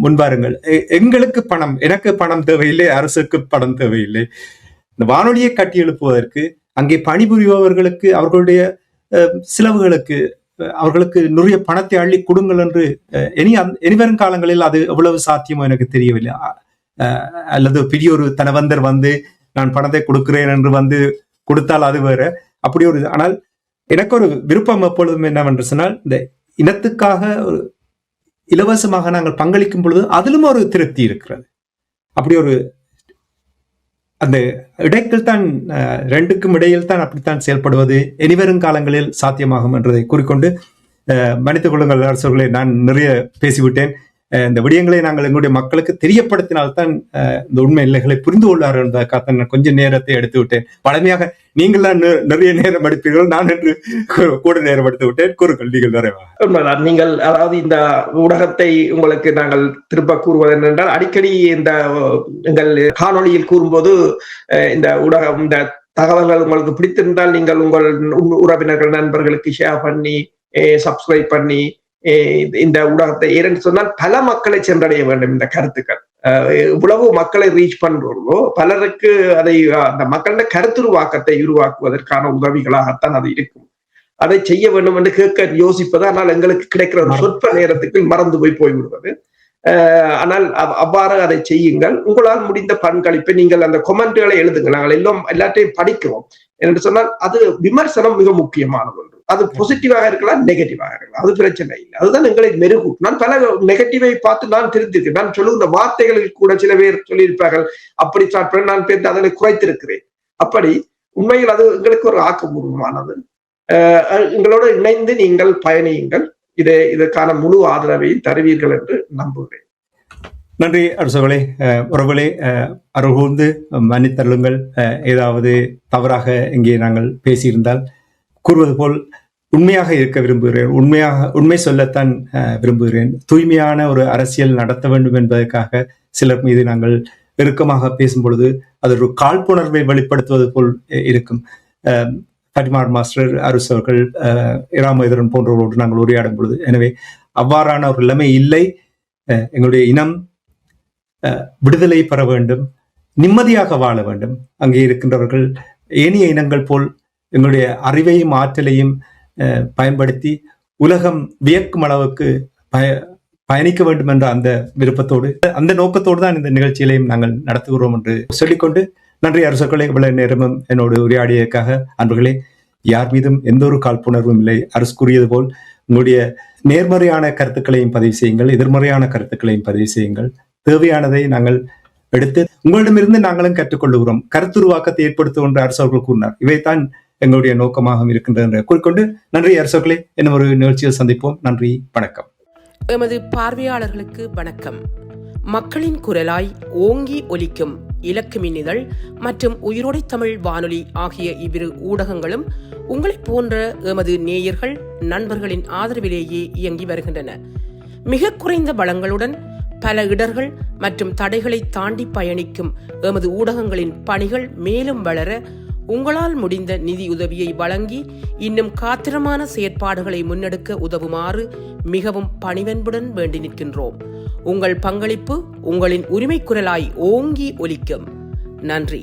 முன்வாருங்கள். எங்களுக்கு பணம், எனக்கு பணம் தேவையில்லை, அரசுக்கு பணம் தேவையில்லை. இந்த வானொலியை கட்டி எழுப்புவதற்கு அங்கே பணிபுரிபவர்களுக்கு அவர்களுடைய செலவுகளுக்கு அவர்களுக்கு நிறைய பணத்தை அள்ளி கொடுங்கள் என்று இனிவரும் காலங்களில் அது எவ்வளவு சாத்தியமோ எனக்கு தெரியவில்லை. அல்லது பெரிய ஒரு தனவந்தர் வந்து நான் பணத்தை கொடுக்கிறேன் என்று வந்து கொடுத்தால் அது வேற. அப்படி ஒரு, ஆனால் எனக்கு ஒரு விருப்பம் எப்பொழுதும் என்னவென்று சொன்னால், இந்த இனத்துக்காக ஒரு இலவசமாக நாங்கள் பங்களிக்கும் பொழுது அதிலும் ஒரு திருப்தி இருக்கிறது. அப்படி ஒரு அந்த இடைக்குள் தான், ரெண்டுக்கும் இடையில் தான் அப்படித்தான் செயல்படுவது இனிவரும் காலங்களில் சாத்தியமாகும் என்றதை கூறிக்கொண்டு மன்னித்துக் கொள்ளுங்கள் அரசர்களே, நான் நிறைய பேசிவிட்டேன். இந்த விடயங்களை நாங்கள் எங்களுடைய மக்களுக்கு தெரியப்படுத்தினால்தான் இந்த உண்மை நிலைகளை புரிந்து கொள்ளார்கள் என்பதற்காக நான் கொஞ்சம் நேரத்தை எடுத்து விட்டேன். பழமையாக நீங்கள் தான் நிறைய நேரம் எடுப்பீர்கள், நான் என்று கூட நேரம் எடுத்து விட்டேன். கூறுங்கள் நீங்கள் நிறைவாக. நீங்கள் அதாவது இந்த ஊடகத்தை உங்களுக்கு நாங்கள் திரும்ப கூறுவது என்னென்றால், அடிக்கடி இந்த எங்கள் காணொலியில் கூறும்போது இந்த ஊடகம், இந்த தகவல்கள் உங்களுக்கு பிடித்திருந்தால் நீங்கள் உங்கள் உறவினர்கள், நண்பர்களுக்கு ஷேர் பண்ணி, சப்ஸ்கிரைப் பண்ணி இந்த ஊடகத்தை, ஏன்னு சொன்னால் பல மக்களை சென்றடைய வேண்டும். இந்த கருத்துக்கள் இவ்வளவு மக்களை ரீச் பண்றோமோ பலருக்கு அதை, அந்த மக்களின் கருத்துருவாக்கத்தை உருவாக்குவதற்கான உதவிகளாகத்தான் அது இருக்கும். அதை செய்ய வேண்டும் என்று கேட்க யோசிப்பது, ஆனால் எங்களுக்கு கிடைக்கிற ஒரு சொற்ப நேரத்துக்கு மறந்து போய்விடுவது. ஆனால் அவ்வாறு அதை செய்யுங்கள். உங்களால் முடிந்த பங்களிப்பை நீங்கள் அந்த கொமெண்ட்களை எழுதுங்க. நாங்கள் எல்லாம் எல்லாத்தையும் படிக்கிறோம் என்று சொன்னால் அது விமர்சனம் மிக முக்கியமானது ஒன்று. அது பாசிட்டிவாக இருக்கலாம், நெகட்டிவாக இருக்கலாம், அது பிரச்சனை இல்லை. அதுதான் எங்களை மெருகும். நான் பல நெகட்டிவை பார்த்து நான் திருந்திருக்கேன். நான் சொல்லுகிற வார்த்தைகளில் கூட சில பேர் சொல்லியிருப்பார்கள், அப்படி ஸ்டார்ட் பண்ணி நான் பேர் அதனை குறைத்திருக்கிறேன். அப்படி உண்மையில் அது எங்களுக்கு ஒரு ஆக்கப்பூர்வமானது. எங்களோட இணைந்து நீங்கள் பயணியுங்கள். இதற்கான முழு ஆதரவையும் தருவீர்கள் என்று நம்புகிறேன். நன்றி அரசர்களே. உறவுகளே, அருகூர்ந்து மன்னித்தருளுங்கள். ஏதாவது தவறாக இங்கே நாங்கள் பேசியிருந்தால் கூறுவது போல் உண்மையாக இருக்க விரும்புகிறேன். உண்மை சொல்லத்தான் விரும்புகிறேன். தூய்மையான ஒரு அரசியல் நடத்த வேண்டும் என்பதற்காக சிலர் மீது நாங்கள் இறுக்கமாக பேசும் பொழுது அது ஒரு காழ்ப்புணர்வை வெளிப்படுத்துவது போல் இருக்கும். ஃபட்டிமா மாஸ்டர், அரசு அவர்கள், இராமேந்திரன் போன்றவர்களோடு நாங்கள் உரையாடும் பொழுது, எனவே அவ்வாறான ஒரு நிலைமை இல்லை. எங்களுடைய இனம் விடுதலை பெற வேண்டும், நிம்மதியாக வாழ வேண்டும். அங்கே இருக்கின்றவர்கள் ஏனைய இனங்கள் போல் எங்களுடைய அறிவையும் ஆற்றலையும் பயன்படுத்தி உலகம் வியக்கும் அளவுக்கு பயணிக்க வேண்டும் என்ற அந்த விருப்பத்தோடு, அந்த நோக்கத்தோடு தான் இந்த நிகழ்ச்சிகளையும் நாங்கள் நடத்துகிறோம் என்று சொல்லிக்கொண்டு, நன்றி அரசுகளே. இவ்வளவு நேரமும் என்னோடு உரையாடியதற்காக. அன்பர்களே, யார் மீதும் எந்த ஒரு காழ்ப்புணர்வும் இல்லை. அரசு கூறியது போல் உங்களுடைய நேர்மறையான கருத்துக்களையும் பதிவு செய்யுங்கள், எதிர்மறையான கருத்துக்களையும் பதிவு செய்யுங்கள். தேவையானதை நாங்கள் எடுத்து உங்களிடமிருந்து நாங்களும் கற்றுக்கொள்ளுகிறோம். கருத்துருவாக்கத்தை ஏற்படுத்துகின்ற அரசு அவர்கள் கூறினார். இவைத்தான் எங்களுடைய நோக்கமாக இருக்கின்றது என்று கூறிக்கொண்டு, நன்றி அரசுகளே. இன்னும் ஒரு நிகழ்ச்சியில் சந்திப்போம். நன்றி, வணக்கம். எமது பார்வையாளர்களுக்கு வணக்கம். மக்களின் குரலாய் ஓங்கி ஒலிக்கும் இலக்கு மின்னிதழ் மற்றும் உயிரோடை தமிழ் வானொலி ஆகிய இவ்விரு ஊடகங்களும் உங்களைப் போன்ற எமது நேயர்கள், நண்பர்களின் ஆதரவிலேயே இயங்கி வருகின்றன. மிக குறைந்த வளங்களுடன் பல இடர்கள் மற்றும் தடைகளை தாண்டி பயணிக்கும் எமது ஊடகங்களின் பணிகள் மேலும் வளர உங்களால் முடிந்த நிதியுதவியை வழங்கி இன்னும் காத்திரமான செயற்பாடுகளை முன்னெடுக்க உதவுமாறு மிகவும் பணிவன்புடன் வேண்டி நிற்கின்றோம். உங்கள் பங்களிப்பு உங்களின் உரிமை குரலாய் ஓங்கி ஒலிக்கும். நன்றி.